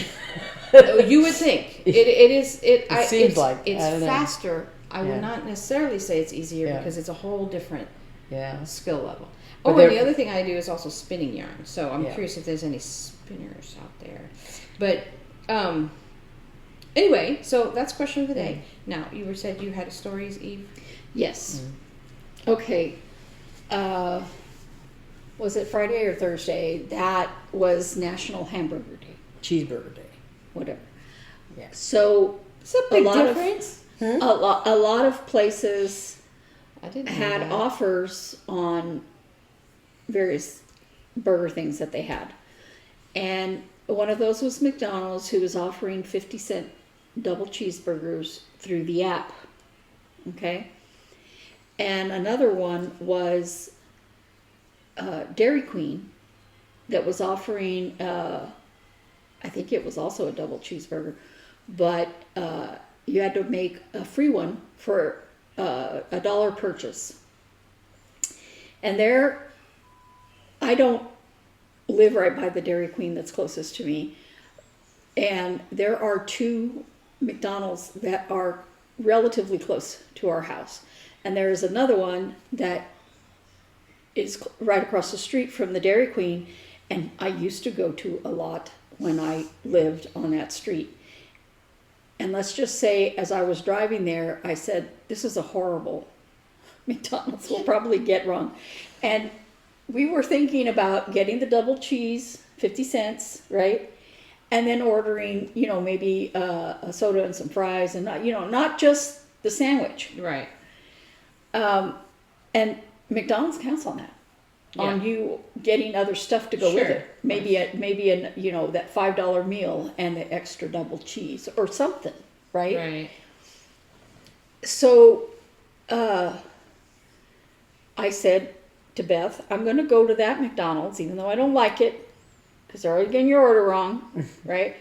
You would think it is. It seems it's, like, it's I don't know. faster. I Yeah. would not necessarily say it's easier Yeah. because it's a whole different Yeah. skill level. But Oh, there- and the other thing I do is also spinning yarn. So I'm Yeah. curious if there's any spinners out there. But anyway, so that's question of the day. Now you said you had stories, Eve. Yes. Okay. Was it Friday or Thursday? That was National Hamburger Day. Cheeseburger day. Whatever. Yes. So It's a big lot difference. a lot of places I didn't know had that. offers on various burger things that they had. And one of those was McDonald's, who was offering 50-cent double cheeseburgers through the app. Okay? And another one was Dairy Queen that was offering, I think it was also a double cheeseburger, but you had to make a free one for $1 purchase. And there, I don't live right by the Dairy Queen that's closest to me. And there are 2 McDonald's that are relatively close to our house. And there is another one that is right across the street from the Dairy Queen. And I used to go to a lot when I lived on that street. And let's just say, as I was driving there, I said, this is a horrible McDonald's. We'll probably get wrong. And we were thinking about getting the double cheese, 50 cents, right? And then ordering, maybe a soda and some fries, and not just the sandwich. Right. And McDonald's counts on that, on you getting other stuff to go with Sure. it. Maybe that $5 meal and the extra double cheese or something, right? Right. So, I said to Beth, I'm going to go to that McDonald's, even though I don't like it, because they're already getting your order wrong, right?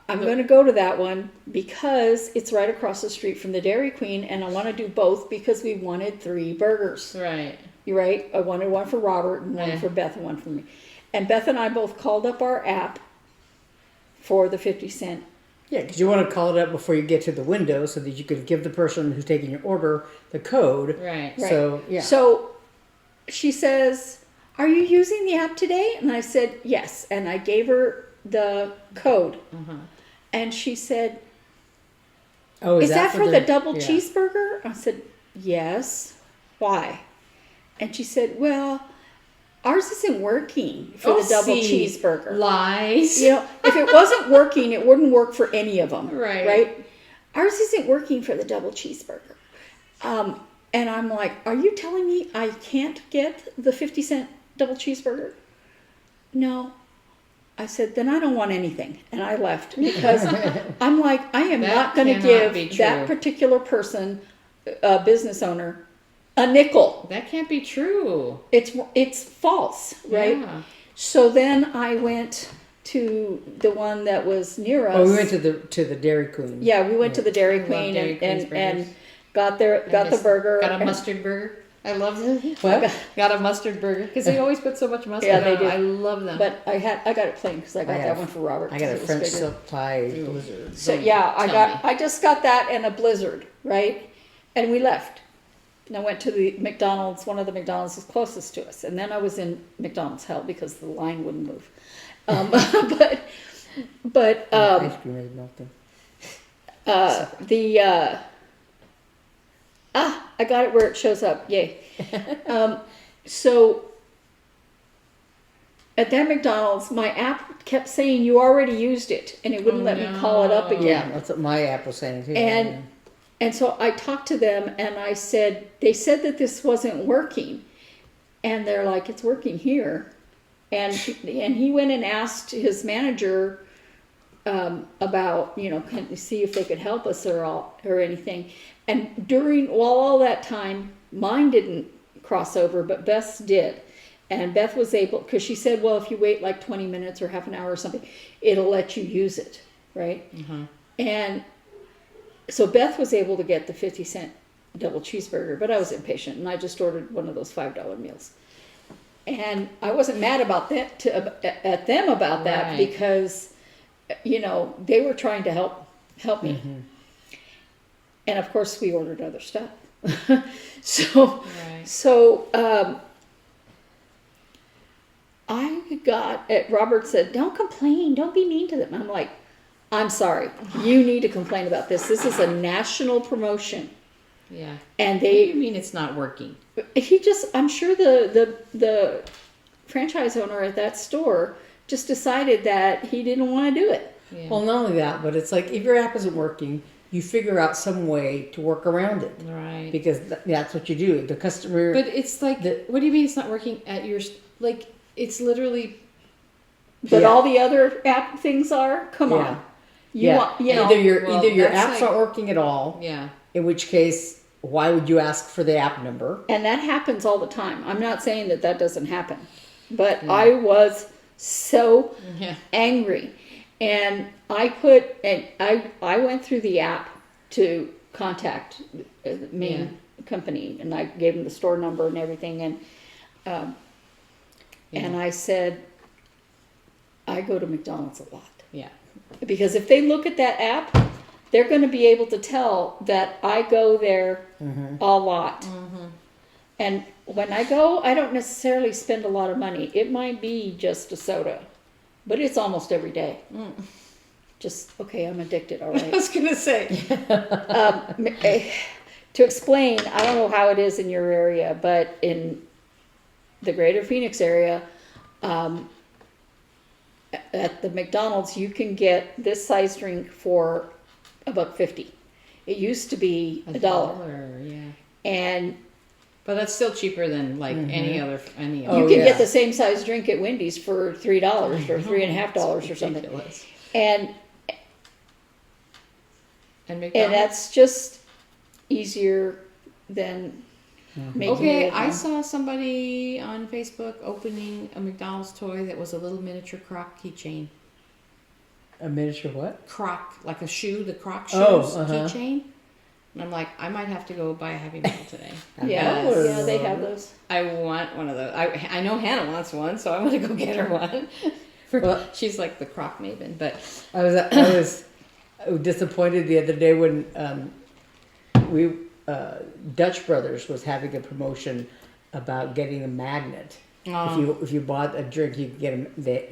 I'm going to go to that one because it's right across the street from the Dairy Queen, and I want to do both because we wanted 3 burgers. Right. You're right. I wanted one for Robert and one Yeah. for Beth and one for me. And Beth and I both called up our app for the 50-cent. Yeah, because you want to call it up before you get to the window so that you can give the person who's taking your order the code. Right. So, yeah. So she says, are you using the app today? And I said, yes. And I gave her the code. And she said, Oh, is that for the double yeah. cheeseburger? I said, yes. Why? And she said, well, ours isn't working for the double cheeseburger. Lies. If it wasn't working, it wouldn't work for any of them. Right. Right? Ours isn't working for the double cheeseburger. And I'm like, are you telling me I can't get the 50-cent double cheeseburger? No. I said, then I don't want anything. And I left because I'm like, I am That not going to cannot be give true. that particular person, business owner, a nickel. That can't be true. It's false, right? Yeah. So then I went to the one that was near us. Oh, we went to the Dairy Queen. Yeah, we went to the Dairy I love Queen Dairy Queen's and burgers. got the burger. Got a and- mustard burger. I love them. What? Got a mustard burger because they always put so much mustard Yeah, they on do. it. I love them. But I got it plain because I got I that got a- one for Robert. I got a 'cause it was French bigger. silk tie blizzard. So Don't yeah, tell me. I just got that and a blizzard, right? And we left. And I went to the McDonald's, one of the McDonald's was closest to us. And then I was in McDonald's hell because the line wouldn't move. But Ice cream is melting. I got it where it shows up. Yay. So at that McDonald's, my app kept saying you already used it, and it wouldn't let me call it up no. again. Yeah, that's what my app was saying too. And so I talked to them and I said, they said that this wasn't working. And they're like, it's working here. And he went and asked his manager about, can you see if they could help us or anything. And while all that time, mine didn't cross over, but Beth's did. And Beth was able, because she said, well, if you wait like 20 minutes or half an hour or something, it'll let you use it, right? And so Beth was able to get the 50-cent double cheeseburger, but I was impatient, and I just ordered one of those $5 meals. And I wasn't mad about that at them about that Right. because, they were trying to help me. And of course, we ordered other stuff. So Robert said, don't complain, don't be mean to them. I'm like, I'm sorry, you need to complain about this. This is a national promotion. Yeah. And What do you mean it's not working? I'm sure the franchise owner at that store just decided that he didn't want to do it. Yeah. Well, not only that, but it's like if your app isn't working, you figure out some way to work around it. Right. Because that's what you do. The customer. But it's like, what do you mean it's not working at your, it's literally, But Yeah. all the other app things are? Come Yeah. on. You want, you know, either your that's apps like- aren't working at all, Yeah. in which case, why would you ask for the app number? and that happens all the time. I'm not saying that that doesn't happen, but I was so Yeah. angry, and I went through the app to contact the main company, and I gave them the store number and everything, and I said, I go to McDonald's a lot. Yeah. Because if they look at that app, they're going to be able to tell that I go there a lot. And when I go, I don't necessarily spend a lot of money. It might be just a soda, but it's almost every day. Just, okay, I'm addicted, all I right. was gonna say. To explain, I don't know how it is in your area, but in the greater Phoenix area, at the McDonald's, you can get this size drink for $1.50. It used to be $1. Yeah. And But that's still cheaper than like any other. you Oh, can yeah. get the same size drink at Wendy's for $3 or $3.50 or something. Ridiculous. And And McDonald's. and that's just easier than making Okay, it at I home. saw somebody on Facebook opening a McDonald's toy that was a little miniature croc keychain. A miniature what? Croc, like a shoe, the croc shoes Oh, uh-huh. keychain. And I'm like, I might have to go buy a Happy Meal today. Yeah, Yes. yeah, they have those. I want one of those. I know Hannah wants one, so I'm gonna go get her one. Well- She's like the croc maven, but I was disappointed the other day when Dutch Brothers was having a promotion about getting a magnet. If you bought a drink, you could get a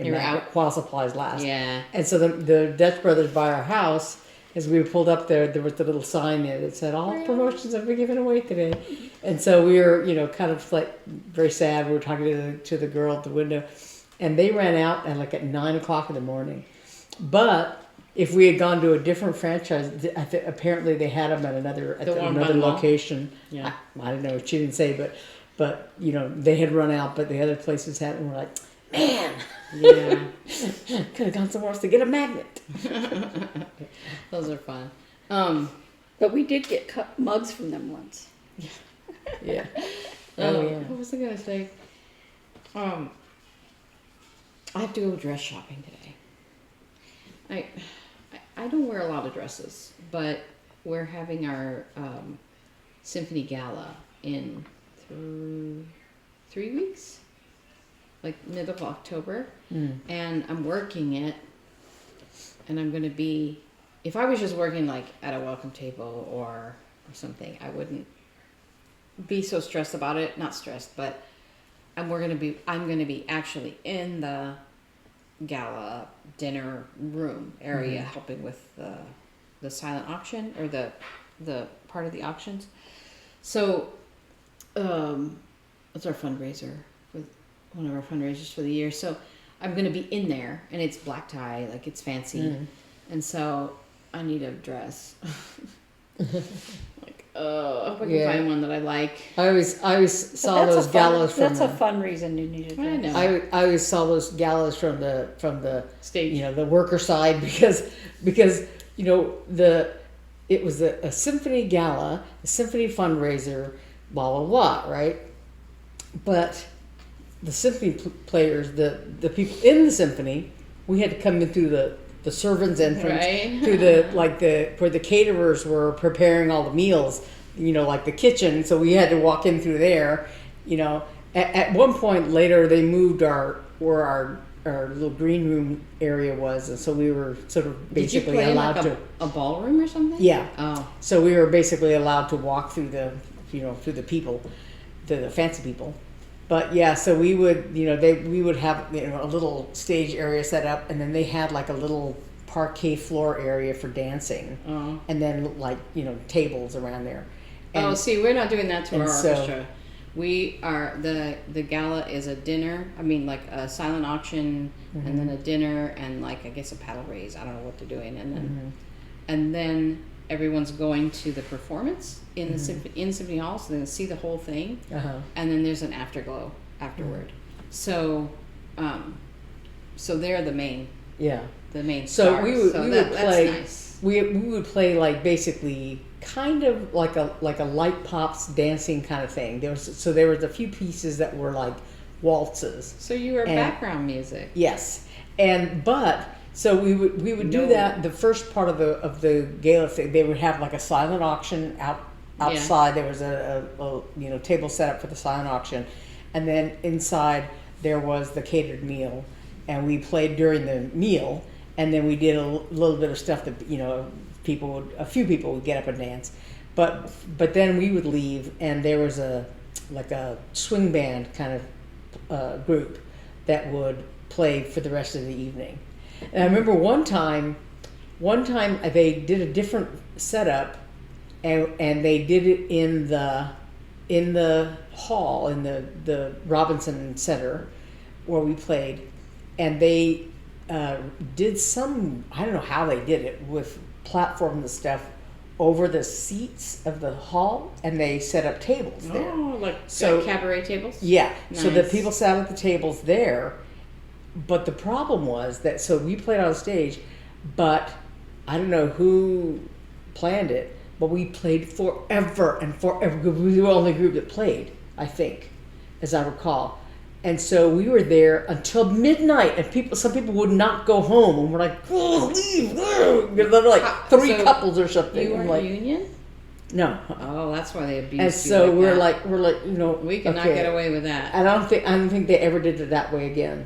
You're magnet out. while supplies last. yeah. And so the Dutch Brothers by our house, as we pulled up there was the little sign there that said, all promotions have been given away today. And so we were, kind of like very sad. We were talking to the girl at the window, and they ran out at 9 o'clock in the morning. But if we had gone to a different franchise, apparently they had them at another one by the mall? location. Yeah. I don't know. She didn't say, but they had run out, but the other places had, and we're like, man, Yeah. could have gone somewhere else to get a magnet. Those are fun. But we did get mugs from them once. Yeah. What was I gonna say? I have to go dress shopping today. I don't wear a lot of dresses, but we're having our symphony gala in 3 weeks, like mid of October, and I'm working it, and I'm gonna be. If I was just working like at a welcome table or something, I wouldn't be so stressed about it. Not stressed, but I'm gonna be actually in the gala dinner room area helping with the silent auction or the part of the auctions. So it's our fundraiser, with one of our fundraisers for the year. So I'm gonna be in there, and it's black tie, like it's fancy, and so I need a dress. I hope I can find one that I like. I always saw those galas from That's a fun reason you need a dress. I know. I always saw those galas from the Stage. the worker side because it was a symphony gala, a symphony fundraiser, blah blah blah, right? But the symphony players, the people in the symphony, we had to come in through the servants' entrance, Right. through where the caterers were preparing all the meals, like the kitchen. So we had to walk in through there. At one point later, they moved where our little green room area was, and so we were sort of Did you basically play in allowed like to. a ballroom or something? Yeah. Oh. So we were basically allowed to walk through through the people, the fancy people. But yeah, so we would, we would have, a little stage area set up, and then they had like a little parquet floor area for dancing, and then tables around there. And See, we're not doing that to our and so- orchestra. We are the gala is a dinner. I mean, like a silent auction, and then a dinner, and like I guess a paddle raise. I don't know what they're doing, and then everyone's going to the performance in the symphony hall, so they can see the whole thing, and then there's an afterglow afterward. So, so they're the main Yeah. the main So stars. we would play. That's nice. We would play like basically kind of like a light pops dancing kind of thing. There was a few pieces that were like waltzes. So you were And- background music. Yes, so we would do No. that. The first part of the gala thing, they would have like a silent auction outside. There was a table set up for the silent auction, and then inside there was the catered meal, and we played during the meal, and then we did a little bit of stuff that a few people would get up and dance, but then we would leave, and there was a swing band kind of group that would play for the rest of the evening. And I remember one time they did a different setup, and they did it in the hall in the Robinson Center where we played, and they did some, I don't know how they did it, with platforms and stuff over the seats of the hall, and they set up tables there. Oh, like So- cabaret tables? Yeah, so the Nice. people sat at the tables there, but the problem was that, so we played on stage, but I don't know who planned it, but we played forever and forever. We were the only group that played, I think, as I recall. And so we were there until midnight, and some people would not go home, and we're like, "Oh, leave!" There were like three So couples or something. You I'm were like, union? no. Oh, that's why they abused And you so like we're that. like, We cannot okay. get away with that. I don't think they ever did it that way again.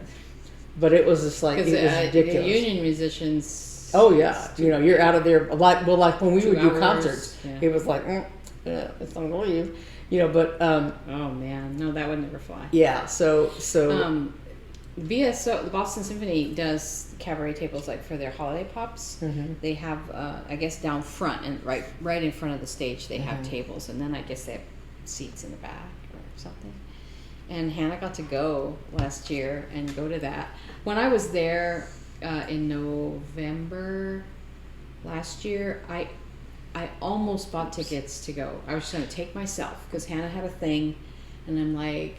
But it was just like, it Because was the ridiculous. union musicians. Oh yeah, you're out of there. Like when we 2 would do hours, concerts, yeah. it was like, yeah, it's time to leave. But Oh man, no, that would never fly. yeah. So BSO, the Boston Symphony, does cabaret tables like for their holiday pops. Mhm. They have, I guess, down front and right in front of the stage, they have Mm-hmm. tables, and then I guess they have seats in the back or something. And Hannah got to go last year and go to that. When I was there in November last year, I almost bought tickets to go. I was just going to take myself because Hannah had a thing, and I'm like,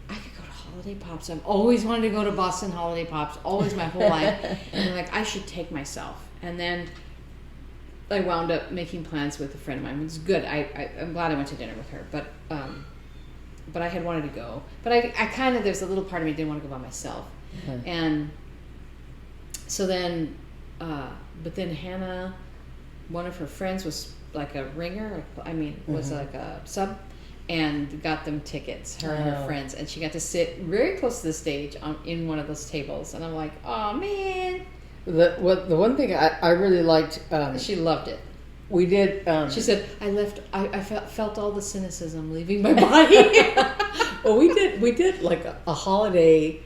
I could go to Holiday Pops. I've always wanted to go to Boston Holiday Pops, always my whole life. And I'm like, I should take myself. And then I wound up making plans with a friend of mine. It was good. I'm glad I went to dinner with her, but I had wanted to go. But I kind of, there's a little part of me didn't want to go by myself. Mhm. And so then, but then Hannah, one of her friends was like a ringer, was Mhm. like a sub, and got them tickets, her and her Oh. friends. And she got to sit very close to the stage in one of those tables. And I'm like, oh man. the one thing I really liked, She loved it. we did. She said, I felt all the cynicism leaving my body. Well, we did like a holiday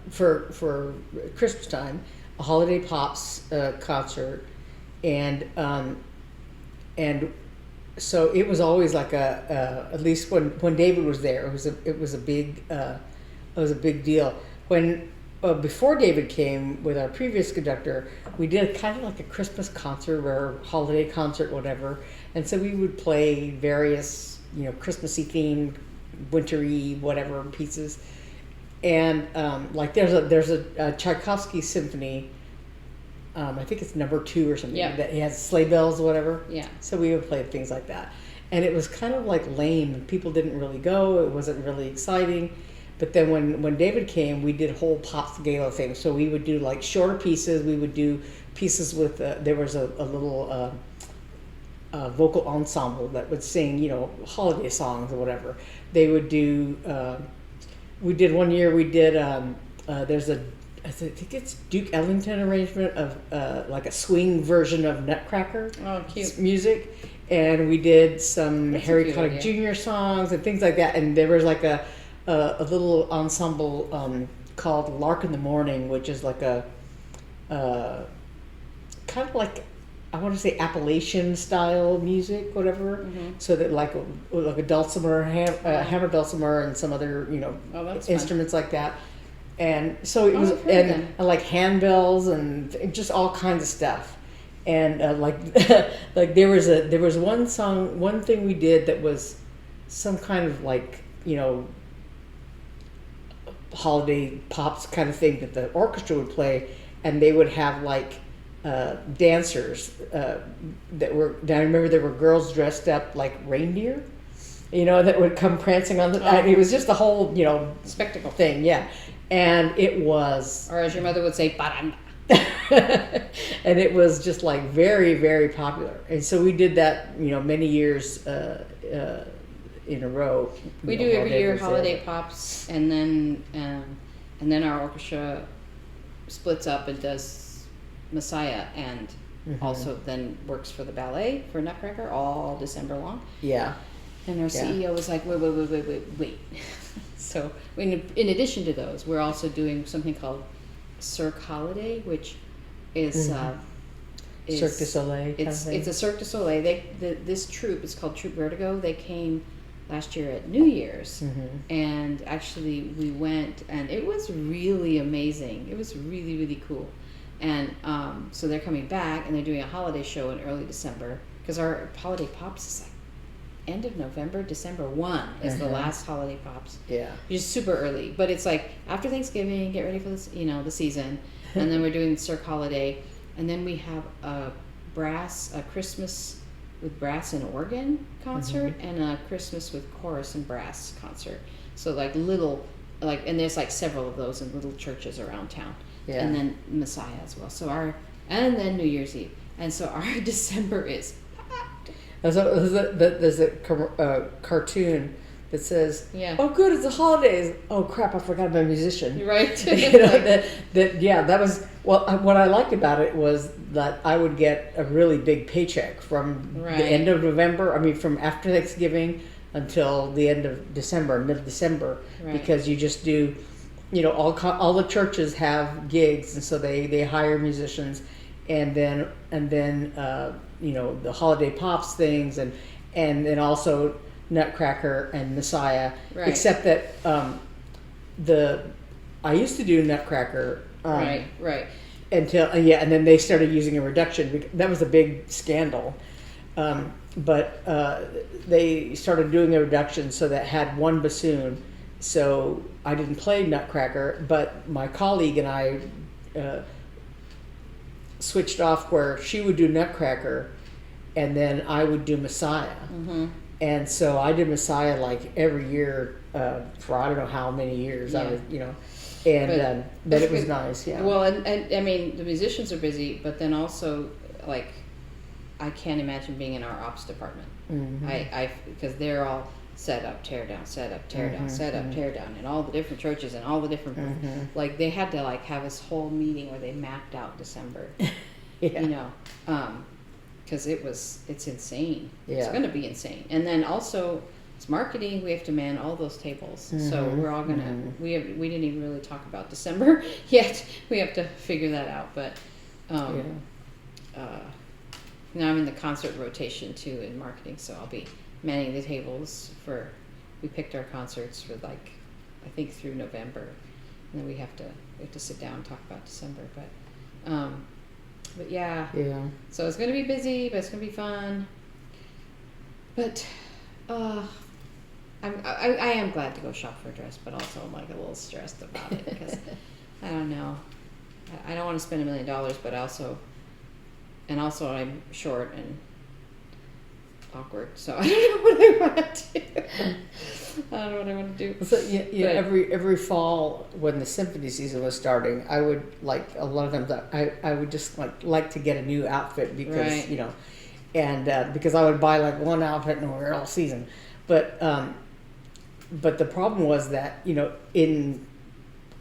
for Christmas time, a Holiday Pops concert, and so it was always like at least when David was there, it was a big deal. When before David came with our previous conductor, we did kind of like a Christmas concert or holiday concert, whatever, and so we would play various Christmassy themed, wintry whatever pieces, and like there's a Tchaikovsky symphony. I think it's number 2 or something. Yeah. That it has sleigh bells or whatever. Yeah. So we would play things like that. And it was kind of like lame. People didn't really go. It wasn't really exciting. But then when David came, we did whole Pops Gala thing. So we would do like shorter pieces. We would do pieces with, there was a little vocal ensemble that would sing, holiday songs or whatever. They would do, we did one year, there's I think it's Duke Ellington arrangement of like a swing version of Nutcracker Oh, cute. music, and we did some That's a Harry cute Connick idea. Jr. songs and things like that. And there was like a little ensemble called Lark in the Morning, which is like a kind of like, I want to say Appalachian style music, whatever. Mm-hmm. So that like a dulcimer, hammer dulcimer, and some other Oh, that's fun. instruments like that. And so it was, I've heard of and them. like handbells and just all kinds of stuff. And like like there was one thing we did that was some kind of like holiday pops kind of thing that the orchestra would play, and they would have like dancers that were. I remember there were girls dressed up like reindeer, that would come prancing on the. It was just the whole Spectacle. thing, yeah, and it was. Or as your mother would say, paranda. And it was just like very, very popular, and so we did that many years in a row. We do every year holiday pops, and then our orchestra splits up and does Messiah, and also then works for the ballet for Nutcracker all December long. Yeah. And our CEO was like, wait. So in addition to those, we're also doing something called Cirque Holiday, which is Cirque du Soleil. It's a Cirque du Soleil. This troupe is called Troupe Vertigo. They came last year at New Year's, and actually we went, and it was really amazing. It was really, really cool. And so they're coming back, and they're doing a holiday show in early December, because our holiday pops is like end of November. December 1 is the last holiday pops. Yeah. Which is super early, but it's like after Thanksgiving, get ready for this, the season, and then we're doing Cirque Holiday, and then we have a Christmas with brass and organ concert, and a Christmas with chorus and brass concert. So like and there's like several of those in little churches around town. Yeah. And then Messiah as well. So and then New Year's Eve. And so our December is There's a cartoon that says, Yeah. "Oh, good, it's the holidays. Oh crap, I forgot I'm a musician." right. That was what I liked about it was that I would get a really big paycheck from Right. the end of November. I mean, from after Thanksgiving until the end of December, mid-December, Right. because you just do, all the churches have gigs, and so they hire musicians, and then the holiday pops things, and then also Nutcracker and Messiah. Right. Except that I used to do Nutcracker. Right. Until and then they started using a reduction. That was a big scandal. But they started doing a reduction so that had one bassoon. So I didn't play Nutcracker, but my colleague and I switched off where she would do Nutcracker, and then I would do Messiah. And so I did Messiah like every year for I don't know how many years. I was, and then it was nice. Yeah. Well, and I mean the musicians are busy, but then also like I can't imagine being in our ops department. Because they're all set up, tear down, set up, tear down, set up, tear down, in all the different churches and all the different like they had to like have this whole meeting where they mapped out December. Because it's insane. Yeah. It's going to be insane. And then also it's marketing. We have to man all those tables. So we're all gonna. We didn't even really talk about December yet. We have to figure that out. But now I'm in the concert rotation too in marketing. So I'll be manning the tables for. We picked our concerts for like I think through November, and then we have to sit down and talk about December. But yeah. So it's going to be busy, but it's going to be fun. But I am glad to go shop for a dress, but also I'm like a little stressed about it because I don't know. I don't want to spend $1 million, but also I'm short and awkward, so I don't know what I want to do. I don't know what I want to do. So every fall when the symphony season was starting, I would like a lot of times I would just like to get a new outfit because because I would buy like one outfit and wear all season, but the problem was that in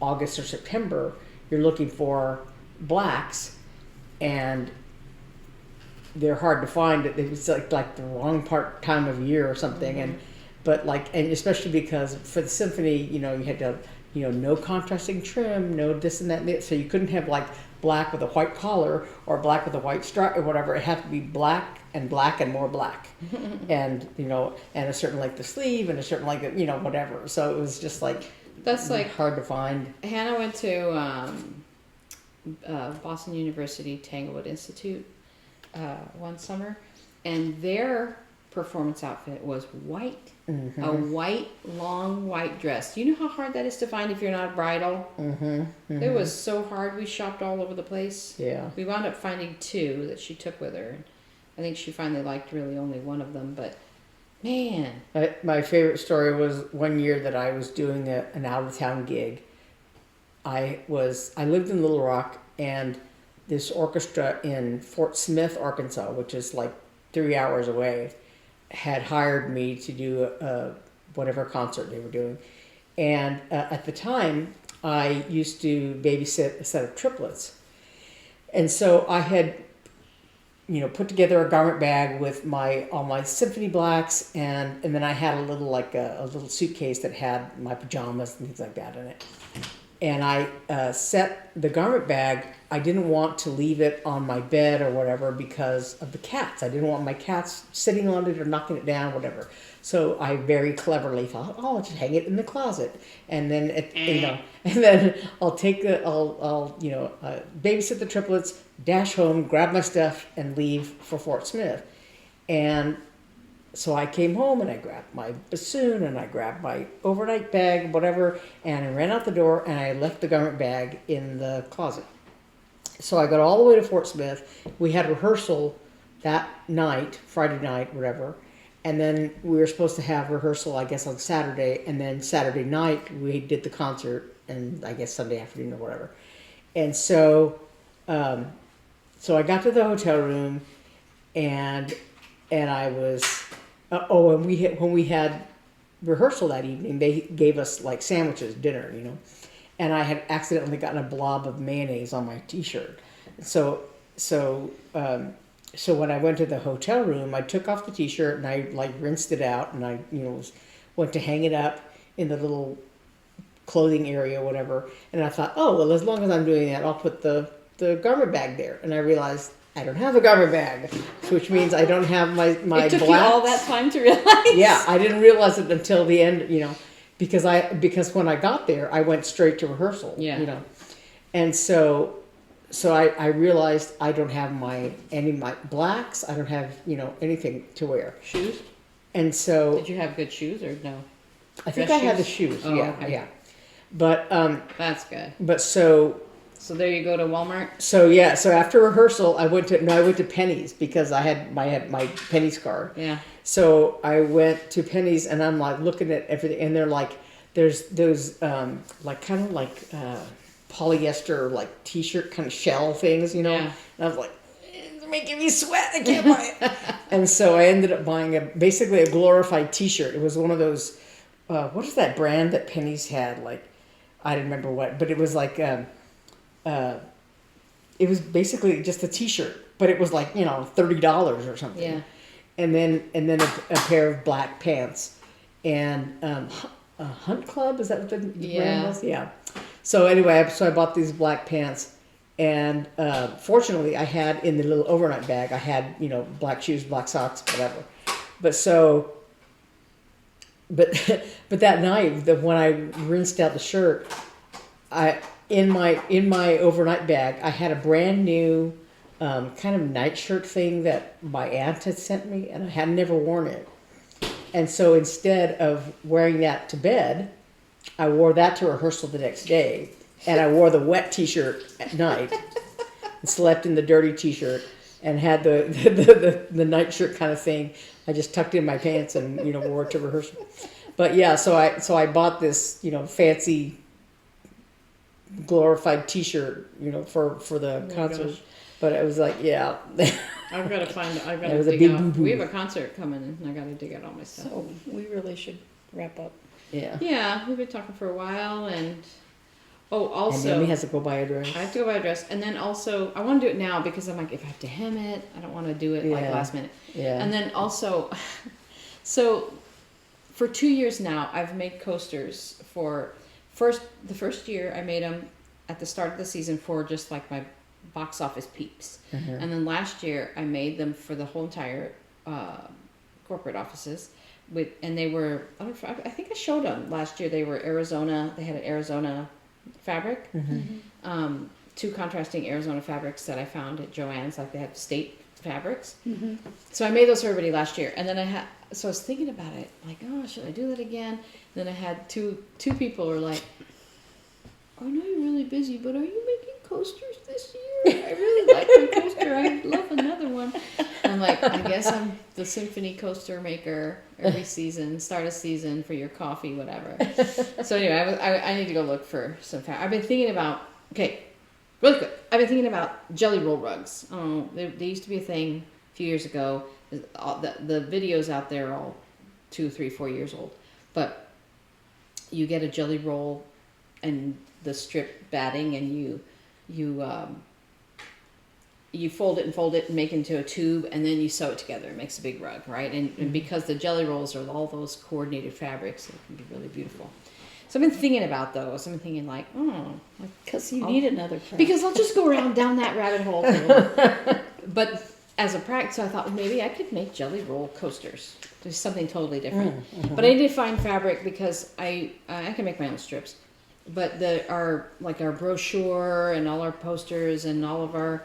August or September you're looking for blacks and they're hard to find. It was like the wrong time of year or something, and especially because for the symphony, you had to, no contrasting trim, no this and that, and that. So you couldn't have like black with a white collar or black with a white stripe or whatever. It had to be black and more black, and and a certain like the sleeve and a certain like whatever. So it was just like that's like hard to find. Hannah went to Boston University Tanglewood Institute one summer, and their performance outfit was white. Mm-hmm. A white, long white dress. Do you know how hard that is to find if you're not bridal? Mm-hmm. Mm-hmm. It was so hard. We shopped all over the place. Yeah. We wound up finding 2 that she took with her. I think she finally liked really only one of them, but man. My favorite story was one year that I was doing an out-of-town gig. I lived in Little Rock, and this orchestra in Fort Smith, Arkansas, which is like 3 hours away, had hired me to do whatever concert they were doing. And at the time, I used to babysit a set of triplets. And so I had, put together a garment bag with all my symphony blacks, and then I had a little suitcase that had my pajamas and things like that in it. And I set the garment bag. I didn't want to leave it on my bed or whatever because of the cats. I didn't want my cats sitting on it or knocking it down, whatever. So I very cleverly thought, I'll just hang it in the closet, and then I'll babysit the triplets, dash home, grab my stuff, and leave for Fort Smith. And so I came home and I grabbed my bassoon and I grabbed my overnight bag, whatever, and I ran out the door and I left the garment bag in the closet. So I got all the way to Fort Smith. We had rehearsal that night, Friday night, whatever. And then we were supposed to have rehearsal, I guess, on Saturday. And then Saturday night we did the concert, and I guess Sunday afternoon or whatever. And so, so I got to the hotel room, and I was. And when we had rehearsal that evening, they gave us like sandwiches, dinner, and I had accidentally gotten a blob of mayonnaise on my T-shirt. So when I went to the hotel room, I took off the T-shirt and I rinsed it out, and I went to hang it up in the little clothing area, or whatever. And I thought, oh well, as long as I'm doing that, I'll put the garment bag there. And I realized I don't have a garment bag, which means I don't have my It took blacks. you all that time to realize? Yeah, I didn't realize it until the end, because when I got there, I went straight to rehearsal. Yeah. And so I realized I don't have any of my blacks. I don't have anything to wear. Shoes? And so Did you have good shoes or no? I think Dress I had the shoes? shoes. Oh, Yeah, okay. yeah. But That's good. So there you go to Walmart? So after rehearsal, I went to Penny's because I had my Penny's card. Yeah. So I went to Penny's and I'm like looking at everything, and they're like, there's those polyester like T-shirt kind of shell things, Yeah. And I was like, it's making me sweat. I can't buy it. And so I ended up buying basically a glorified T-shirt. It was one of those. What is that brand that Penny's had? Like, I don't remember what, but it was like. It was basically just a T-shirt, but it was like $30 or something. Yeah. And then a pair of black pants, and a Hunt Club, is that what the brand was? Yeah. So anyway, I bought these black pants, and fortunately, I had in the little overnight bag, I had black shoes, black socks, whatever. But that night, when I rinsed out the shirt, in my overnight bag, I had a brand new kind of nightshirt thing that my aunt had sent me, and I had never worn it. And so instead of wearing that to bed, I wore that to rehearsal the next day, and I wore the wet T-shirt at night, and slept in the dirty T-shirt, and had the nightshirt kind of thing. I just tucked in my pants and wore it to rehearsal. But yeah, so I bought this fancy glorified T-shirt, for the concert. gosh. But it was like, yeah. I've got It to was a dig big out. boo-boo. We have a concert coming and I got to dig out all my stuff. So we really should wrap up. Yeah. Yeah, we've been talking for a while, and And also Naomi has to go buy a dress. I have to go buy a dress, and then also I want to do it now because I'm like, if I have to hem it, I don't want to do it like Yeah. last minute. Yeah. And then also, so for 2 years now, I've made coasters for the first year I made them at the start of the season for just like my box office peeps, and then last year I made them for the whole entire corporate offices. And they were, I think I showed them last year. They were Arizona. They had an Arizona fabric, 2 contrasting Arizona fabrics that I found at Joann's. Like they had state fabrics. Mm-hmm. So I made those for everybody last year, and then I was thinking about it, like, oh, should I do that again? Then I had two people were like, I know you're really busy, but are you making coasters this year? I really like my coaster. I love another one. I'm like, I guess I'm the symphony coaster maker every season. Start a season for your coffee, whatever. So anyway, I need to go look for some fabric. I've been thinking about, okay, really quick. I've been thinking about jelly roll rugs. Oh, they used to be a thing a few years ago. The videos out there are all 2, 3, 4 years old. But you get a jelly roll and the strip batting, and you fold it and make it into a tube, and then you sew it together. It makes a big rug, right? And because the jelly rolls are all those coordinated fabrics, it can be really beautiful. So I've been thinking about those. I've been thinking like, Because you need another friend. because I'll just go around down that rabbit hole. But as a practice, I thought, well, maybe I could make jelly roll coasters. There's something totally different. But I did find fabric because I can make my own strips. But our brochure and all our posters and all of our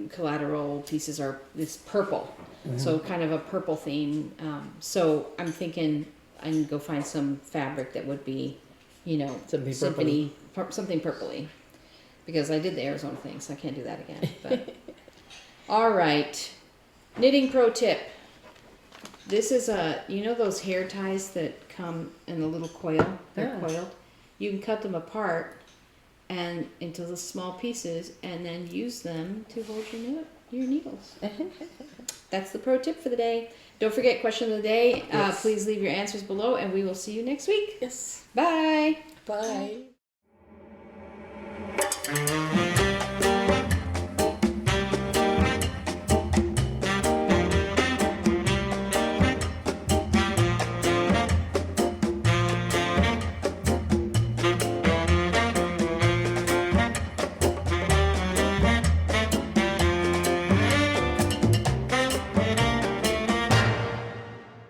collateral pieces are this purple. So kind of a purple theme. So I'm thinking I can go find some fabric that would be, Something symphony, something purpley. Because I did the Arizona thing, so I can't do that again. But all right, knitting pro tip. This is those hair ties that come in a little coil. They're coiled. You can cut them apart and into the small pieces, and then use them to hold your needles. That's the pro tip for the day. Don't forget, question of the day. Yes. Please leave your answers below, and we will see you next week. Yes. Bye. Bye.